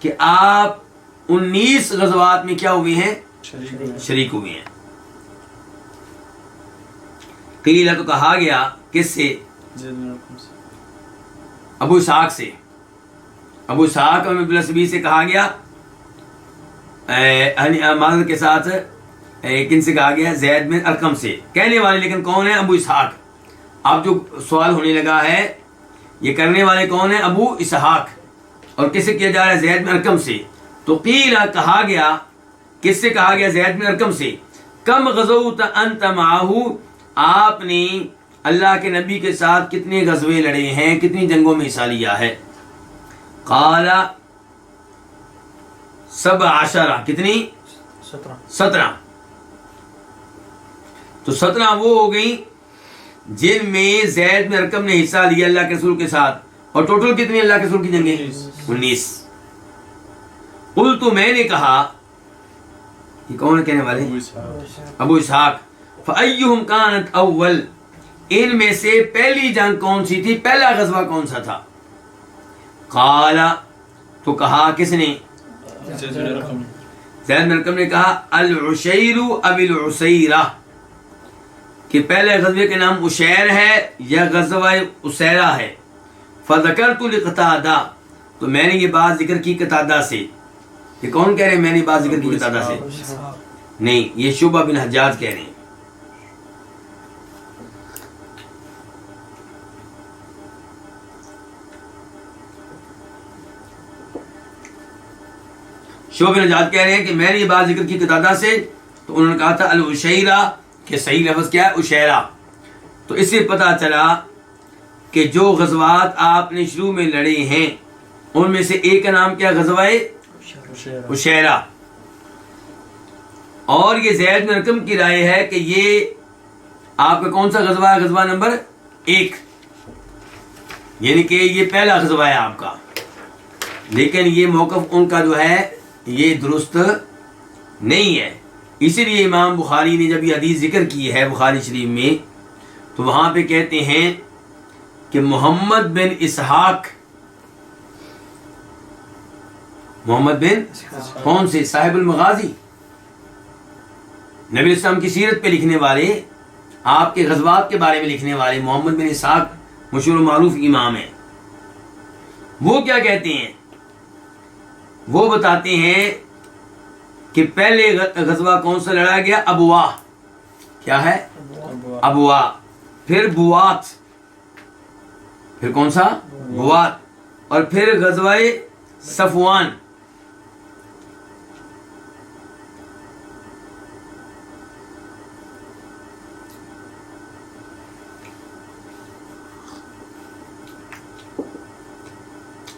کہ آپ 19 غزوات میں کیا ہوئے ہیں؟ شریک ہوئے ہیں. قیل، تو کہا گیا کس سے؟ ابو اسحاق سے. ابو اسحاق اور سے کہا گیا معذرت کے ساتھ کن سے کہا گیا؟ زید بن ارقم سے. کہنے والے لیکن کون ہیں؟ ابو اسحاق. اب جو سوال ہونے لگا ہے یہ کرنے والے کون ہیں؟ ابو اسحاق. اور کس سے کیا جا رہا ہے؟ زید بن ارقم سے. تو قیل، کہا گیا کس سے؟ کہا گیا زید بن ارقم سے. کم غزوت انت معہ، آپ نے اللہ کے نبی کے ساتھ کتنے غزوے لڑے ہیں، کتنی جنگوں میں حصہ لیا ہے؟ قال 17. کتنی؟ 17. تو 17 وہ ہو گئی جن میں زید بن ارقم نے حصہ لیا اللہ کے رسول کے ساتھ. اور ٹوٹل کتنی اللہ کے رسول کی جنگیں؟ 19. قلت، میں نے کہا، یہ کون کہنے والے؟ ابو اسحاق. فأیہم کانت اول، ان میں سے پہلی جنگ کون سی تھی، پہلا غزوہ کون سا تھا؟ قال، تو کہا کس نے؟ زید بن ارقم نے کہا العشیر اب العسیرہ، کہ پہلے غزوے کا نام عشیر ہے یا غزوہ عسیرہ ہے. فذکرت لقتادہ، تو میں نے یہ بات ذکر کی قتادہ سے. یہ کون کہہ رہے ہیں میں نے بات ذکر کی قتادہ سے؟ نہیں، یہ شعبہ بن حجاج کہہ رہے ہیں. شعبہ بن حجاج کہہ رہے ہیں کہ میں نے یہ بات ذکر کی قتادہ سے. تو انہوں نے کہا تھا العشیرہ، کہ صحیح لفظ کیا ہے؟ عشیرہ. تو اس سے پتہ چلا کہ جو غزوات آپ نے شروع میں لڑے ہیں ان میں سے ایک کا نام کیا؟ غزوہ عشیرہ. اور یہ زید بن ارقم کی رائے ہے کہ یہ آپ کا کون سا غزوہ ہے؟ غزوہ نمبر 1، یعنی کہ یہ پہلا غزوہ ہے آپ کا. لیکن یہ موقف ان کا جو ہے یہ درست نہیں ہے. اسی لیے امام بخاری نے جب یہ حدیث ذکر کی ہے بخاری شریف میں تو وہاں پہ کہتے ہیں کہ محمد بن اسحاق، محمد بن کون سے؟ صاحب المغازی، نبی اسلام کی سیرت پہ لکھنے والے، آپ کے غزوات کے بارے میں لکھنے والے محمد بن اسحاق مشہور و معروف امام ہیں. وہ کیا کہتے ہیں؟ وہ بتاتے ہیں کہ پہلے غزوہ کون سا لڑا گیا؟ ابواہ. کیا ہے؟ ابواہ. پھر بوات، پھر کون سا؟ بوات. اور پھر غزوہ صفوان.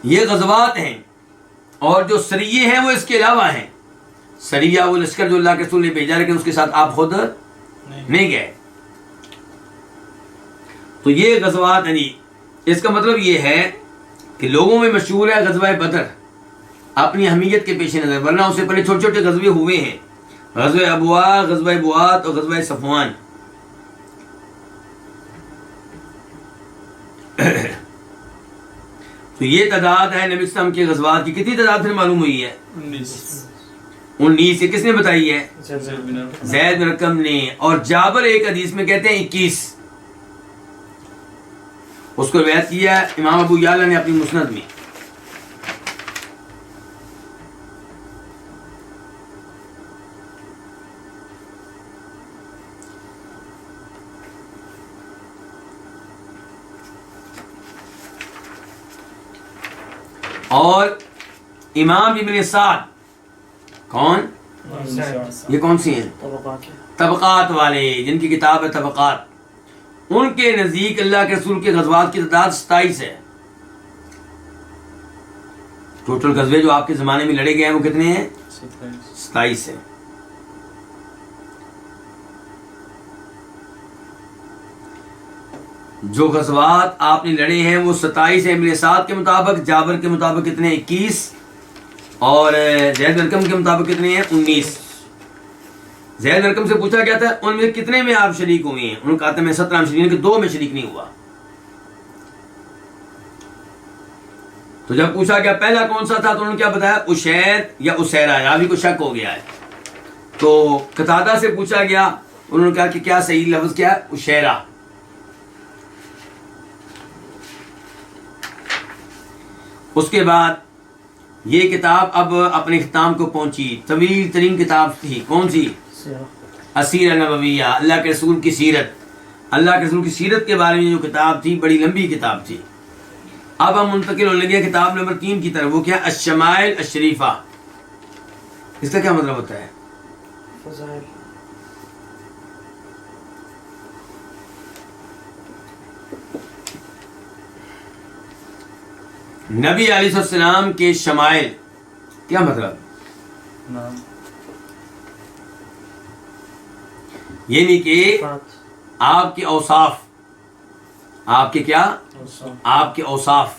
یہ غزوات ہیں. اور جو سریے ہیں وہ اس کے علاوہ ہیں. سریہ وہ لشکر جو اللہ کے رسول نے بھیجا لیکن اس کے ساتھ آپ خود نہیں گئے. تو یہ غزوات ہیں. اس کا مطلب یہ ہے کہ لوگوں میں مشہور ہے غزوہ بدر اپنی اہمیت کے پیش نظر، ورنہ اس سے پہلے چھوٹے چھوٹے غزوے ہوئے ہیں، غزوہ ابواہ، غزوہ بوات اور غزوہ صفوان. تو یہ تعداد ہے نبی اسلام کے غزوات کی. کتنی تعداد پھر معلوم ہوئی ہے؟ 19. کس نے بتائی ہے؟ زید بن ارقم نے. اور جابر ایک حدیث میں کہتے ہیں 21. اس کو روایت کیا امام ابو یعلا نے اپنی مسند میں. اور امام ابن سعد، کون؟ یہ کون سی ہیں؟ طبقات والے، جن کی کتاب ہے طبقات. ان کے نزدیک اللہ کے رسول کے غزوات کی تعداد 27 ہے. ٹوٹل غزوے جو آپ کے زمانے میں لڑے گئے ہیں وہ کتنے ہیں؟ 27 ہیں. جو غزوات آپ نے لڑے ہیں وہ 27 ہیں. ابن سعد کے مطابق، جابر کے مطابق کتنے؟ 21، اور زید ارقم کے مطابق کتنے ہیں؟ 19. زید ارقم سے پوچھا گیا تھا ان میں کتنے میں آپ شریک ہوئے ہیں؟ انہوں نے کہا تھا میں 17 میں شریک، کہ 2 میں شریک نہیں ہوا. تو جب پوچھا گیا پہلا کون سا تھا تو انہوں نے کیا بتایا؟ اشیر یا اسیرا. ابھی کو شک ہو گیا ہے. تو قتادہ سے پوچھا گیا، انہوں نے کہا کہ کیا صحیح لفظ کیا ہے؟ اشیرا. اس کے بعد یہ کتاب اب اپنے اختتام کو پہنچی. طویل ترین کتاب تھی. کون سی؟ السیرہ نبویہ، اللہ کے رسول کی سیرت. اللہ کے رسول کی سیرت کے بارے میں جو کتاب تھی بڑی لمبی کتاب تھی. اب ہم منتقل ہونے لگے کتاب نمبر 3 کی طرف. وہ کیا؟ الشمائل الشریفہ. اس کا کیا مطلب ہوتا ہے؟ فضائل. نبی علیہ السلام کے شمائل کیا مطلب؟ یعنی کہ آپ کے اوصاف. آپ کے کیا؟ آپ کے اوصاف.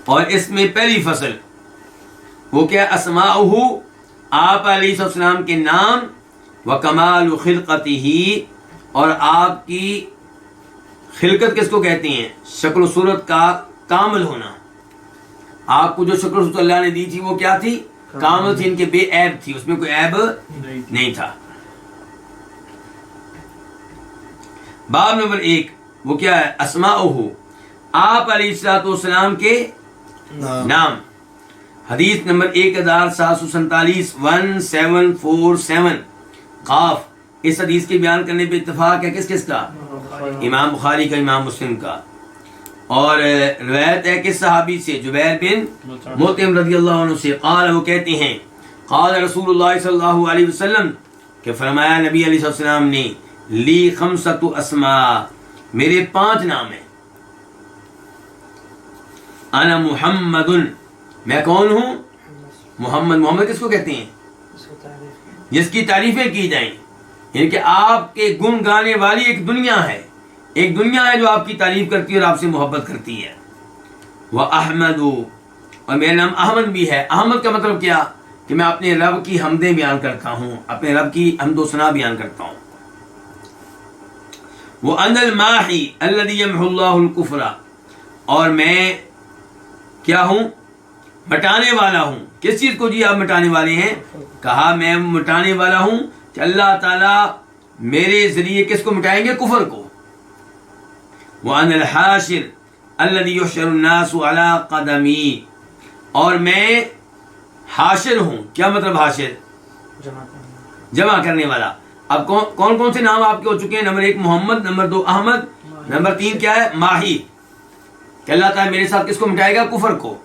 اور اس میں پہلی فصل وہ کیا؟ اسماؤہ، آپ علیہ السلام کے نام، وکمال خلقتہ، اور آپ کی خلقت کس کو کہتے ہیں؟ شکل و صورت کا کامل ہونا. آپ کو جو شکل و صورت اللہ نے دی تھی وہ کیا تھی؟ کامل تھی. ان کے بے عیب تھی، اس میں کوئی عیب نہیں تھا. باب نمبر 1 وہ کیا ہے؟ اسماؤہ، آپ علیہ السلام کے نام. حدیث نمبر 1747 1747 قاف. اس حدیث کے بیان کرنے پہ اتفاق ہے کس کس کا؟ امام بخاری کا، امام مسلم کا. اور روایت ہے کس صحابی سے؟ جبیر بن مطعم رضی اللہ عنہ سے. قال، وہ کہتے ہیں قال رسول اللہ صلی اللہ علیہ وسلم، کہ فرمایا نبی علیہ السلام نے، لی 5 اسماء، میرے 5 نام ہیں. انا محمد، میں کون ہوں؟ محمد. محمد کس کو کہتے ہیں؟ جس کی تعریفیں کی جائیں. یعنی کہ آپ کے گن گانے والی ایک دنیا ہے. ایک دنیا ہے جو آپ کی تعریف کرتی ہے اور آپ سے محبت کرتی ہے. وہ احمد، اور میرا نام احمد بھی ہے. احمد کا مطلب کیا؟ کہ میں اپنے رب کی حمدیں بیان کرتا ہوں، اپنے رب کی حمد و ثنا بیان کرتا ہوں. وہ ان الماحی الذی یمحو اللہ الکفر، اور میں کیا ہوں؟ مٹانے والا ہوں. کس چیز کو؟ جی آپ مٹانے والے ہیں. کہا میں مٹانے والا ہوں کہ اللہ تعالیٰ میرے ذریعے کس کو مٹائیں گے؟ کفر کو. وَأَنَا الْحَاشِرُ الَّذِي يُحْشَرُ النَّاسُ عَلَىٰ قَدَمِي، اور میں حاشر ہوں. کیا مطلب حاشر؟ جمع کرنے والا. اب کون کون سے نام آپ کے ہو چکے ہیں؟ نمبر 1 محمد، نمبر 2 احمد، نمبر 3 کیا ہے؟ ماہی. کہ اللہ تعالیٰ میرے ساتھ کس کو مٹائے گا؟ کفر کو.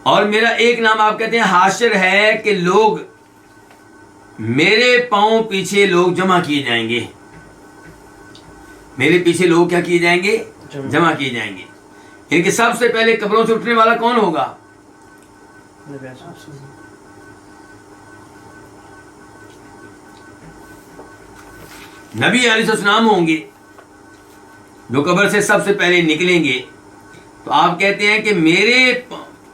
اور میرا ایک نام آپ کہتے ہیں حاشر ہے، کہ لوگ میرے پاؤں پیچھے لوگ جمع کیے جائیں گے. میرے پیچھے لوگ کیا کیے جائیں گے؟ جمع کیے جائیں گے. ان کے سب سے پہلے قبروں سے اٹھنے والا کون ہوگا؟ نبی علیہ السلام ہوں گے جو قبر سے سب سے پہلے نکلیں گے. تو آپ کہتے ہیں کہ میرے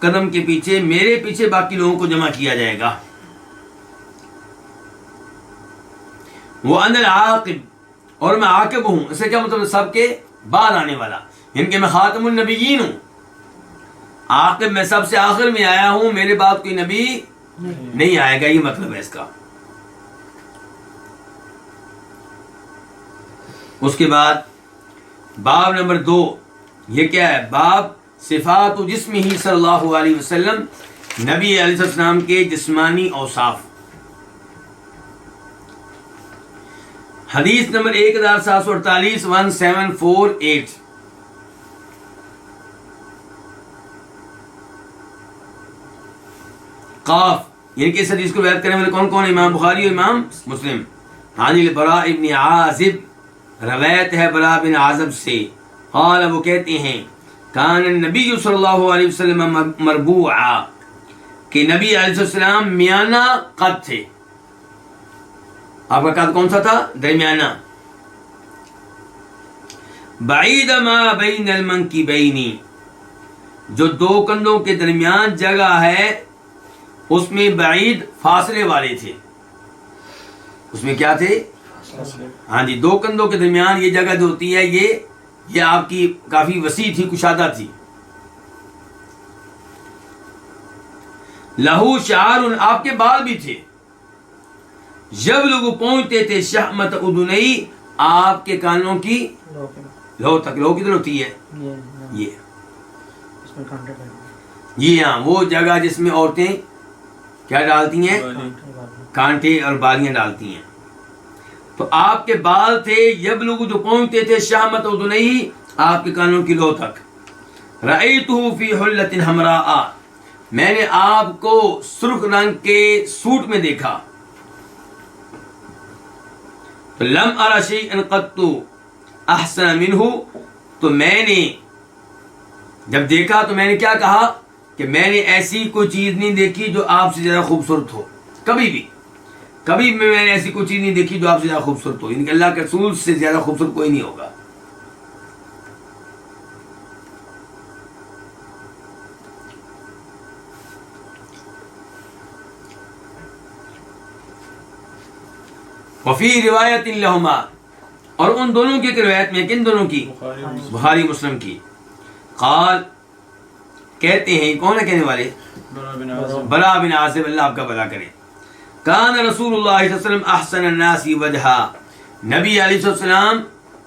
قدم کے پیچھے، میرے پیچھے باقی لوگوں کو جمع کیا جائے گا. وہ ان العاقب، اور میں عاقب ہوں. اس سے کیا مطلب؟ سب کے بعد آنے والا. ان کے میں خاتم النبیین ہوں. عاقب میں سب سے آخر میں آیا ہوں، میرے بعد کوئی نبی نہیں آئے گا. یہ مطلب ہے اس کا. اس کے بعد باب نمبر 2 یہ کیا ہے؟ باب صفات جسمہ صلی اللہ علیہ وسلم، نبی علیہ السلام کے جسمانی اوصاف. حدیث نمبر 1748 1748. قاف یعنی کہ اس حدیث کو روایت کرنے والے کون کون؟ امام بخاری اور امام مسلم. عن البراء ابن عازب، روایت ہے براء بن عازب سے، قال وہ کہتے ہیں کان النبی صلی اللہ علیہ وسلم مربوعا، کہ نبی علیہ السلام میانہ قد تھے. آپ کا قد کون سا تھا؟ درمیانہ. بعید ما بین المنکبین، جو دو کندھوں کے درمیان جگہ ہے اس میں بعید فاصلے والے تھے. اس میں کیا تھے؟ ہاں جی، دو کندھوں کے درمیان یہ جگہ جو ہوتی ہے یہ آپ کی کافی وسیع تھی، کشادہ تھی. لہو شعر، آپ کے بال بھی تھے. جب لوگ پہنچتے تھے شحمت اذنئی، آپ کے کانوں کی لو تک. لو کدھر ہوتی ہے؟ یہ جی ہاں، وہ جگہ جس میں عورتیں کیا ڈالتی ہیں؟ کانٹے اور بالیاں ڈالتی ہیں. تو آپ کے بال تھے جب لوگ جو پہنچتے تھے شحمت اذنئی، آپ کے کانوں کی لو تک. رأیتہ فی حلۃ حمراء، میں نے آپ کو سرخ رنگ کے سوٹ میں دیکھا. لم ارى شيئا قط احسن منه، تو میں نے جب دیکھا تو میں نے کیا کہا کہ میں نے ایسی کوئی چیز نہیں دیکھی جو آپ سے زیادہ خوبصورت ہو. کبھی بھی میں نے ایسی کوئی چیز نہیں دیکھی جو آپ سے زیادہ خوبصورت ہو. یعنی کہ اللہ کے رسول سے زیادہ خوبصورت کوئی نہیں ہوگا. وفی روایت لہما، اور ان دونوں کی ایک روایت میں، کن دونوں کی؟ بخاری مسلم کی. قال کہتے ہیں، کون ہے کہنے والے؟ براء بن عازب، اللہ آپ کا بھلا کرے. کان رسول اللہ صلی اللہ علیہ وسلم احسن الناس وجہا، نبی علیہ السلام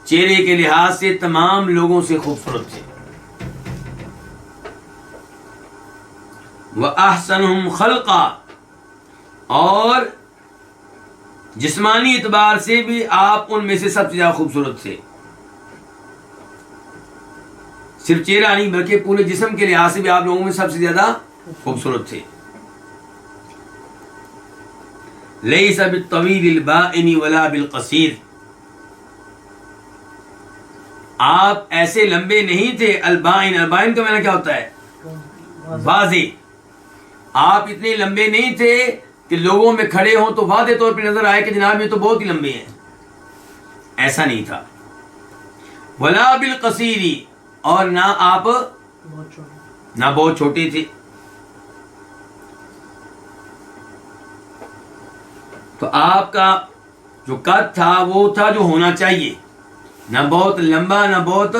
چہرے کے لحاظ سے تمام لوگوں سے خوبصورت تھے. وَأَحْسَنُهُمْ خَلْقًا، اور جسمانی اعتبار سے بھی آپ ان میں سے سب سے زیادہ خوبصورت تھے. صرف چہرہ نہیں بلکہ پورے جسم کے لحاظ سے بھی آپ لوگوں میں سب سے زیادہ خوبصورت تھے. لیس بالطویل البائن ولا بالقصیر، آپ ایسے لمبے نہیں تھے. البائن، البائن کا معنی کیا ہوتا ہے؟ واضح. آپ اتنے لمبے نہیں تھے کہ لوگوں میں کھڑے ہوں تو واضح طور پہ نظر آئے کہ جناب یہ تو بہت ہی لمبے ہیں. ایسا نہیں تھا. ولا بالقصیر، اور نہ آپ بہت چھوٹے تھے. تو آپ کا جو قد تھا وہ تھا جو ہونا چاہیے، نہ بہت لمبا نہ بہت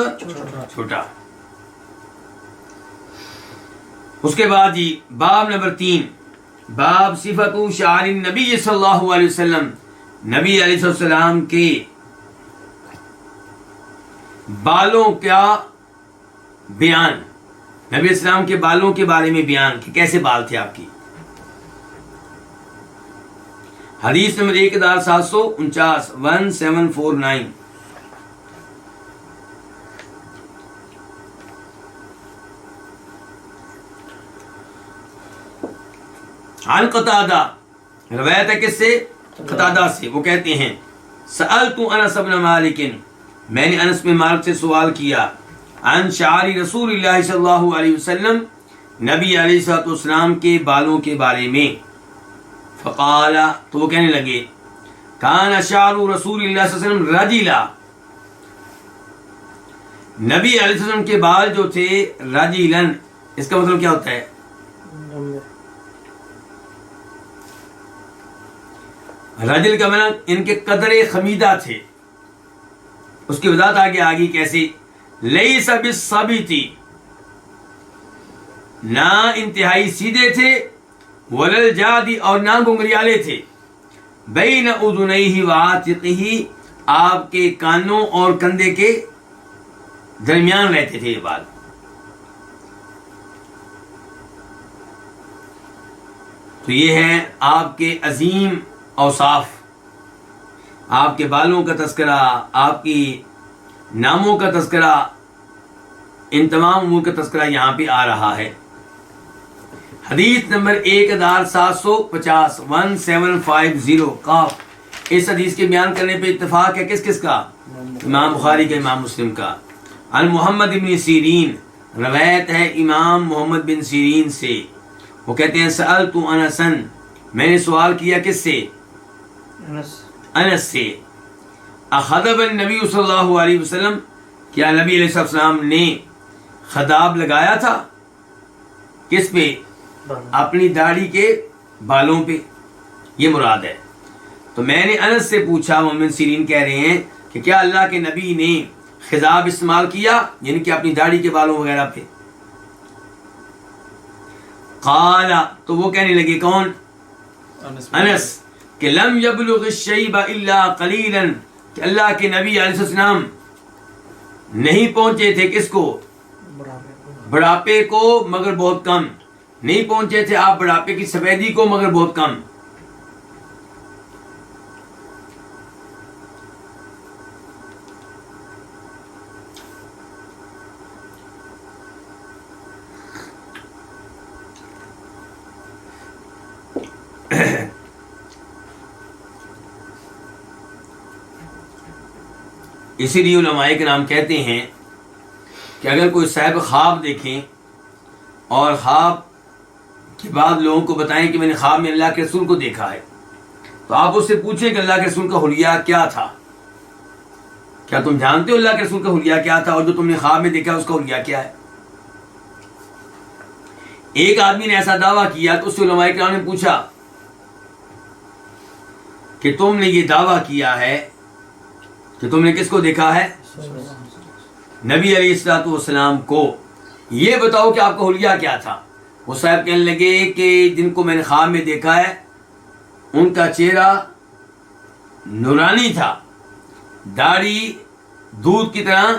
چھوٹا. اس کے بعد جی باب نمبر 3، باب صفت شعر النبی صلی اللہ علیہ وسلم، نبی علیہ السلام کے بالوں کا بیان، نبی علیہ السلام کے بالوں کے بارے میں بیان کہ کیسے بال تھے آپ کی. حدیث نمبر 1749 1749. عن قتادہ، روایت ہے کس سے؟ قتادہ سے. وہ کہتے ہیں سألت انس بن مالک، میں نے انس بن مالک سے سوال کیا، عن شعر رسول اللہ صلی اللہ علیہ وسلم، نبی علیہ الصلوۃ والسلام کے بالوں کے بارے میں. فقال، تو وہ کہنے لگے کان شعر رسول اللہ صلی اللہ علیہ وسلم رجلا، نبی علیہ السلام کے بال جو تھے رجلن، اس کا مطلب کیا ہوتا ہے؟ رجل کا معنی ان کے قدر خمیدہ تھے. اس کی وضاحت آگے کیسے؟ لیس بالثبت، نہ انتہائی سیدھے تھے، ولل جادی، اور نہ گنگریالے تھے. بین اذنیہ وعاتقہ، آپ کے کانوں اور کندھے کے درمیان رہتے تھے یہ بال. تو یہ ہے آپ کے عظیم اوصاف. آپ کے بالوں کا تذکرہ، آپ کی ناموں کا تذکرہ، ان تمام امور کا تذکرہ یہاں پہ آ رہا ہے۔ حدیث نمبر 1750 1750 قاف، اس حدیث کے بیان کرنے پہ اتفاق ہے کس کس کا؟ امام بخاری کا، امام مسلم کا۔ عن محمد بن سیرین، روایت ہے امام محمد بن سیرین سے، وہ کہتے ہیں سألت انسا، میں نے سوال کیا کس سے؟ انس سے۔ اخطب النبی صلی اللہ علیہ وسلم، کیا نبی علیہ السلام نے خطاب لگایا تھا؟ کس پہ؟ اپنی داڑھی کے بالوں پہ، یہ مراد ہے۔ تو میں نے انس سے پوچھا، محمد سیرین کہہ رہے ہیں کہ کیا اللہ کے نبی نے خضاب استعمال کیا، یعنی کہ اپنی داڑھی کے بالوں وغیرہ پہ؟ قال، تو وہ کہنے لگے، کون؟ انس، کہ لم یبلغ الشیب الا قلیلا، کہ اللہ کے نبی علیہ السلام نہیں پہنچے تھے کس کو؟ بڑھاپے کو، مگر بہت کم۔ نہیں پہنچے تھے آپ بڑھاپے کی سفیدی کو، مگر بہت کم۔ اسی لیے علماء کرام کہتے ہیں کہ اگر کوئی صاحب خواب دیکھیں اور خواب کے بعد لوگوں کو بتائیں کہ میں نے خواب میں اللہ کے رسول کو دیکھا ہے، تو آپ اس سے پوچھیں کہ اللہ کے رسول کا حلیہ کیا تھا، کیا تم جانتے ہو اللہ کے رسول کا حلیہ کیا تھا، اور جو تم نے خواب میں دیکھا اس کا حلیہ کیا ہے؟ ایک آدمی نے ایسا دعویٰ کیا تو اس سے علماء کرام نے پوچھا کہ تم نے یہ دعویٰ کیا ہے کہ تم نے کس کو دیکھا ہے؟ نبی علیہ الصلوۃ والسلام کو، یہ بتاؤ کہ آپ کا حلیہ کیا تھا؟ وہ صاحب کہنے لگے کہ جن کو میں نے خواب میں دیکھا ہے ان کا چہرہ نورانی تھا، داڑھی دودھ کی طرح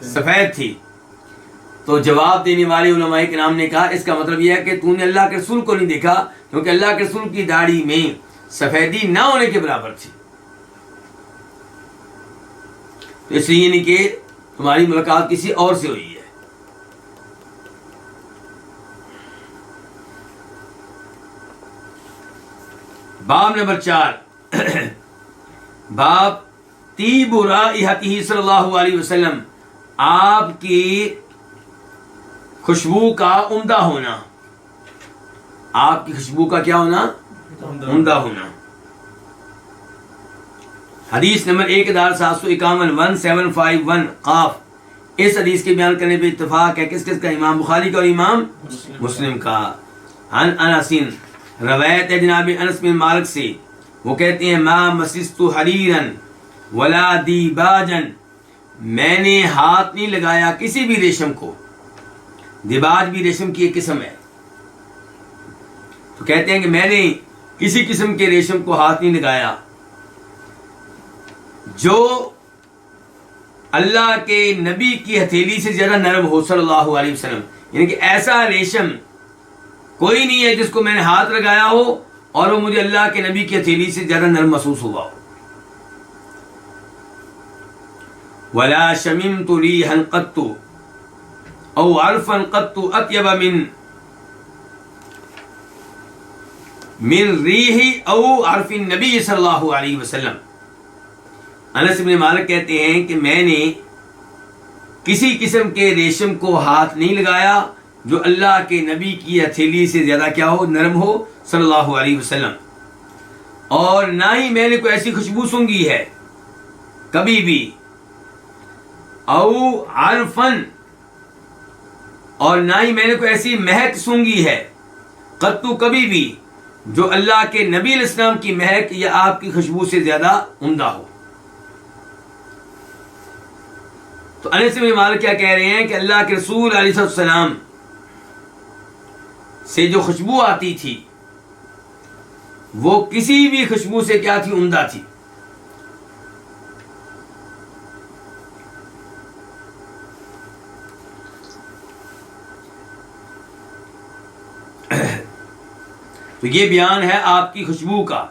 سفید تھی۔ تو جواب دینے والے علماء کرام نے کہا اس کا مطلب یہ ہے کہ تو نے اللہ کے رسول کو نہیں دیکھا، کیونکہ اللہ کے رسول کی داڑھی میں سفیدی نہ ہونے کے برابر تھی، تو اس لیے نہیں کہ تمہاری ملاقات کسی اور سے ہوئی ہے۔ باب نمبر 4، باب طیب رائحتہ صلی اللہ علیہ وسلم، آپ کی خوشبو کا عمدہ ہونا، آپ کی خوشبو کا کیا ہونا؟ عمدہ ہونا۔ حدیث نمبر 1751 1751 قاف، اس حدیث کے بیان کرنے پہ اتفاق ہے کس کس کا؟ امام بخاری کا اور امام مسلم کا۔ عن انس، روایت ہے جناب انس بن مالک سے، وہ کہتے ہیں ما مسست حریرا ولا دیباجا، میں نے ہاتھ نہیں لگایا کسی بھی ریشم کو، دیباج بھی ریشم کی ایک قسم ہے، تو کہتے ہیں کہ میں نے کسی قسم کے ریشم کو ہاتھ نہیں لگایا جو اللہ کے نبی کی ہتھیلی سے زیادہ نرم ہو صلی اللہ علیہ وسلم، یعنی کہ ایسا ریشم کوئی نہیں ہے جس کو میں نے ہاتھ لگایا ہو اور وہ مجھے اللہ کے نبی کی ہتھیلی سے زیادہ نرم محسوس ہوا ہو۔ ولا شممت ريحا قط او عرفا قط اطيب من ريح او عرف النبي صلی اللہ علیہ وسلم۔ انس بن مالک کہتے ہیں کہ میں نے کسی قسم کے ریشم کو ہاتھ نہیں لگایا جو اللہ کے نبی کی ہتھیلی سے زیادہ کیا ہو؟ نرم ہو صلی اللہ علیہ وسلم، اور نہ ہی میں نے کوئی ایسی خوشبو سونگھی ہے کبھی بھی، او عرفن، اور نہ ہی میں نے کوئی ایسی مہک سونگھی ہے، قطو کبھی بھی، جو اللہ کے نبی علیہ السلام کی مہک یا آپ کی خوشبو سے زیادہ عمدہ ہو۔ تو انس بن مالک کیا کہہ رہے ہیں کہ اللہ کے رسول علیہ السلام سے جو خوشبو آتی تھی وہ کسی بھی خوشبو سے کیا تھی؟ عمدہ تھی۔ تو یہ بیان ہے آپ کی خوشبو کا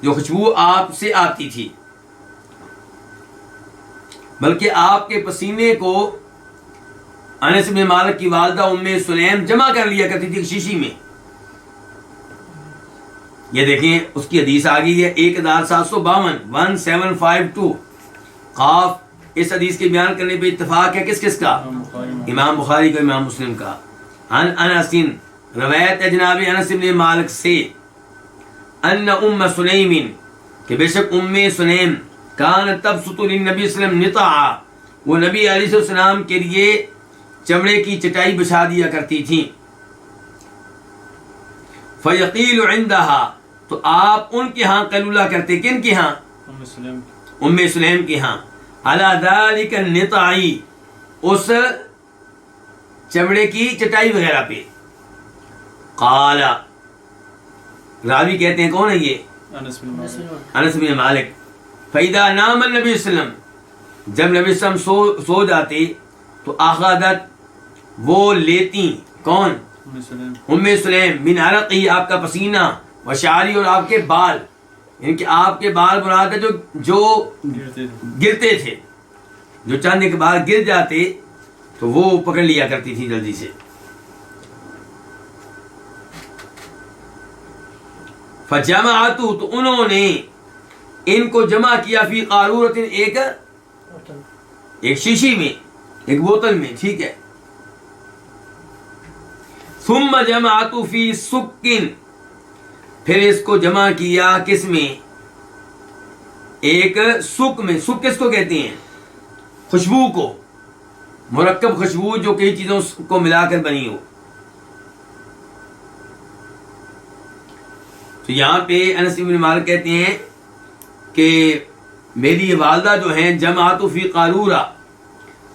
جو خوشبو آپ سے آتی تھی، بلکہ آپ کے پسینے کو انس بن مالک کی والدہ ام سلیم جمع کر لیا کرتی تھی شیشی میں۔ یہ دیکھیں اس کی حدیث آ گئی ہے 1752 1752 قاف۔ اس حدیث کے بیان کرنے پہ اتفاق ہے کس کس کا؟ امام بخاری کا، امام مسلم کا۔ عن انس، روایت ہے جناب انس بن مالک سے، ان ام سلیم، کہ بے شک ام سلیم کانت تبسط للنبی صلی اللہ علیہ وسلم نطعا، وہ نبی علیہ السلام کے لیے چمڑے کی چٹائی بچھا دیا کرتی تھیں۔ فیقیل عندها، تو آپ ان کے ہاں قیلولہ کرتے، کن کے ہاں؟ ام سلیم کے ہاں، علی ذلک النطع، اس چمڑے کی چٹائی وغیرہ پہ۔ قال، راوی کہتے ہیں کون ہے یہ؟ انس بن مالک۔ فَإِذَا نَامَ النَّبِيُّ صلی اللہ علیہ وسلم، جب نبی صلی اللہ علیہ وسلم سو جاتے تو اخذت، وہ لیتی، کون؟ ام سلیم، من عرقی، آپ کا پسینہ، وشعری، اور آپ کے بال، یعنی کہ آپ کے بال مراد ہے جو گرتے تھے، جو چاندے کے بال گر جاتے تو وہ پکڑ لیا کرتی تھی جلدی سے۔ فجمعتو، تو انہوں نے ان کو جمع کیا، فی قارورۃ، ایک شیشی میں، ایک بوتل میں، ٹھیک ہے۔ ثم جمعتو فی سکن، پھر اس کو جمع کیا کس میں؟ ایک سک میں۔ سک کس کو کہتے ہیں؟ خوشبو کو، مرکب خوشبو جو کئی چیزوں کو ملا کر بنی ہو۔ تو یہاں پہ انس بن مالک کہتے ہیں کہ میری والدہ جو ہیں جمعت فی قارورہ،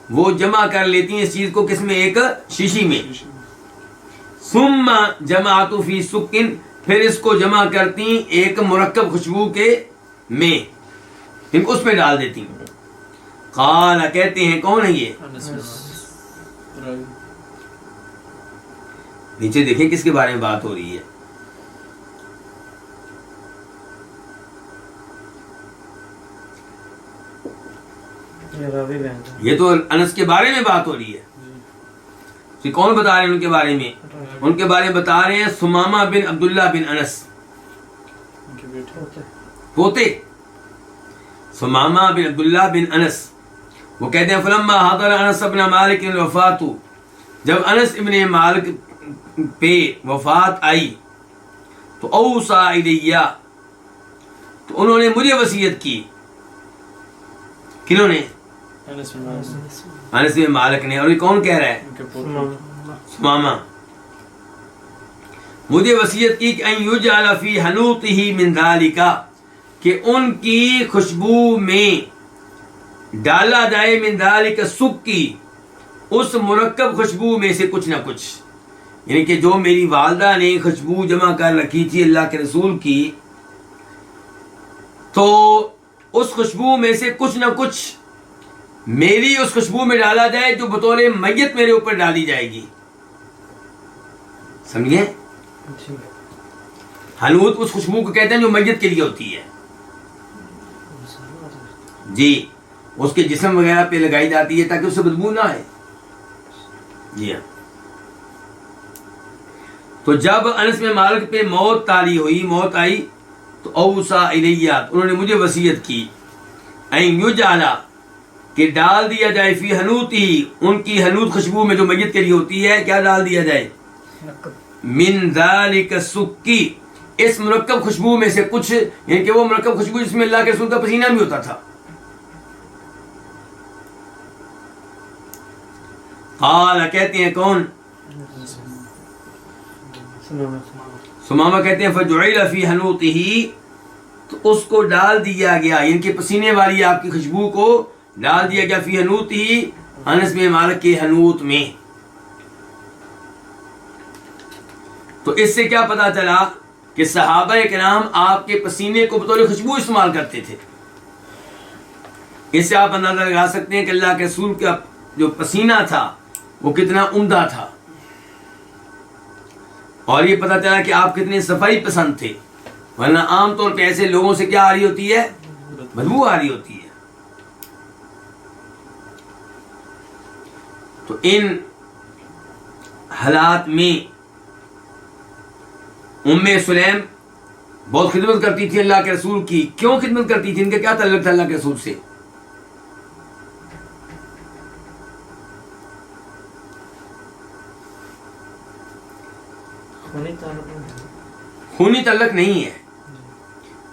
وہ جمع کر لیتی ہیں اس چیز کو کس میں؟ ایک شیشی میں۔ ثم جمعت فی سکن، پھر اس کو جمع کرتی ایک مرکب خوشبو کے میں، اس میں ڈال دیتی ہیں۔ قال، کہتے ہیں کون ہے یہ؟ نیچے دیکھیں کس کے بارے میں بات ہو رہی ہے۔ یہ تو انس کے بارے میں بات ہو رہی ہے۔ کہ کون بتا رہے ہیں ان کے بارے میں؟ ان کے بارے میں بتا رہے ہیں ثمامہ بن عبداللہ بن انس، پوتے ثمامہ بن عبداللہ بن انس۔ وہ کہتے ہیں فلما حضر انس بن مالک الوفات، جب انس ابن مالک پہ وفات آئی تو اوصا الیہ، تو انہوں نے مجھے وصیت کی۔ کنہوں نے؟ انس بن مالک نے۔ اور یہ کون کہہ رہا ہے؟ ثمامہ۔ مجھے وصیت کی کہ ان یجعل فی حنوطہ من ذالک، کہ ان کی خوشبو میں ڈالا جائے من ذالک سکی، اس مرکب خوشبو میں سے کچھ نہ کچھ، یعنی کہ جو میری والدہ نے خوشبو جمع کر رکھی تھی اللہ کے رسول کی، تو اس خوشبو میں سے کچھ نہ کچھ میری اس خوشبو میں ڈالا جائے جو بطور میت میرے اوپر ڈالی جائے گی۔ سمجھے؟ حنوط اس خوشبو کو کہتے ہیں جو میت کے لیے ہوتی ہے، جی، اس کے جسم وغیرہ پہ لگائی جاتی ہے تاکہ اس سے بدبو نہ آئے۔ جی ہاں۔ تو جب انس بن مالک پہ موت تاری ہوئی، موت آئی، تو اوصا الیہ، انہوں نے مجھے وصیت کی، این یجعل، کہ ڈال دیا جائے فی حنوطی، ان کی حنوط خوشبو میں جو میت کے لیے ہوتی ہے، کیا ڈال دیا جائے؟ من ذالک سکی، اس مرکب خوشبو میں سے کچھ، یعنی کہ وہ مرکب خوشبو جس میں اللہ کے رسول کا پسینہ بھی ہوتا تھا۔ قال، کہتے ہیں کون؟ ثمامہ کہتے ہیں فجعل فی حنوطہ، تو اس کو ڈال دیا گیا، یعنی کہ پسینے والی آپ کی خوشبو کو ڈال دیا گیا فی حنوطہ، انس بن مالک کے حنوط میں۔ تو اس سے کیا پتا چلا کہ صحابہ کرام آپ کے پسینے کو بطور خوشبو استعمال کرتے تھے۔ اس سے آپ اندازہ لگا سکتے ہیں کہ اللہ کے رسول کا جو پسینہ تھا وہ کتنا عمدہ تھا، اور یہ پتا چلا کہ آپ کتنے صفائی پسند تھے۔ ورنہ عام طور پہ ایسے لوگوں سے کیا آ رہی ہوتی ہے؟ بدبو آ رہی ہوتی ہے. تو ان حالات میں ام سلیم بہت خدمت کرتی تھی اللہ کے رسول کی. کیوں خدمت کرتی تھی؟ ان کا کیا تعلق تھا اللہ کے رسول سے؟ خونی تعلق نہیں ہے.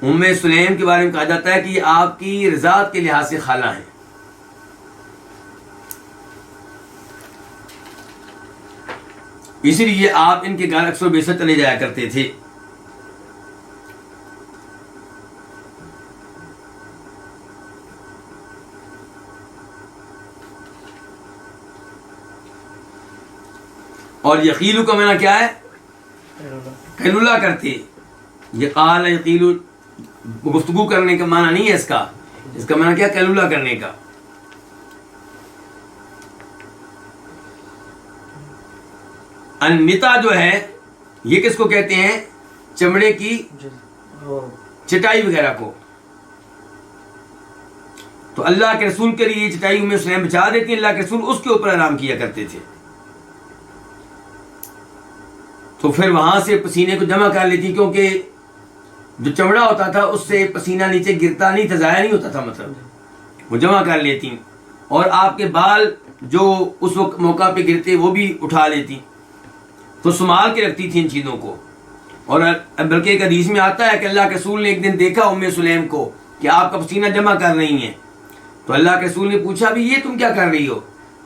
ام سلیم کے بارے میں کہا جاتا ہے کہ یہ آپ کی رضاعت کے لحاظ سے خالہ ہیں. اسی لیے آپ ان کے گھر اکثر بیشتر چلے جایا کرتے تھے. اور یقیلو کا معنی کیا ہے؟ قیلولہ کرتے. یہ قال یقیلو گفتگو کرنے کا معنی نہیں ہے اس کا. اس کا معنی کیا؟ قیلولہ کرنے کا. النتا جو ہے یہ کس کو کہتے ہیں؟ چمڑے کی چٹائی وغیرہ کو. تو اللہ کے رسول کے لیے یہ چٹائی ام سلیم بچا دیتی ہیں. اللہ کے رسول اس کے اوپر آرام کیا کرتے تھے. تو پھر وہاں سے پسینے کو جمع کر لیتی، کیونکہ جو چمڑا ہوتا تھا اس سے پسینہ نیچے گرتا نہیں تھا، ضائع نہیں ہوتا تھا، مطلب وہ جمع کر لیتی. اور آپ کے بال جو اس وقت موقع پہ گرتے وہ بھی اٹھا لیتی. تو سنبھال کے رکھتی تھی ان چیزوں کو. اور بلکہ ایک حدیث میں آتا ہے کہ اللہ کے رسول نے ایک دن دیکھا ام سلیم کو کہ آپ کا پسینہ جمع کر رہی ہیں. تو اللہ کے رسول نے پوچھا بھی یہ تم کیا کر رہی ہو؟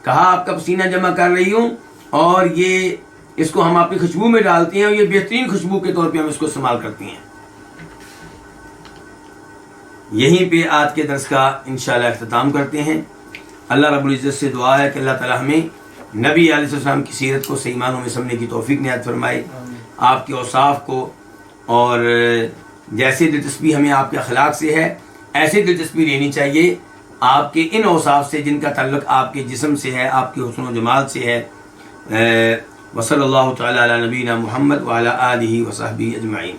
کہا آپ کا پسینہ جمع کر رہی ہوں، اور یہ اس کو ہم اپنی خوشبو میں ڈالتے ہیں، اور یہ بہترین خوشبو کے طور پہ ہم اس کو استعمال کرتے ہیں. یہیں پہ آج کے درس کا انشاءاللہ اختتام کرتے ہیں. اللہ رب العزت سے دعا ہے کہ اللہ تعالی ہمیں نبی علیہ السلام کی سیرت کو صحیح معنوں میں سمجھنے کی توفیق عنایت فرمائے. آپ کے اوصاف کو، اور جیسے دلچسپی ہمیں آپ کے اخلاق سے ہے ایسے دلچسپی لینی چاہیے آپ کے ان اوصاف سے جن کا تعلق آپ کے جسم سے ہے، آپ کے حسن و جمال سے ہے. وصلی اللہ تعالی علی نبینا محمد وعلی آلہ وصحبہ اجمعین.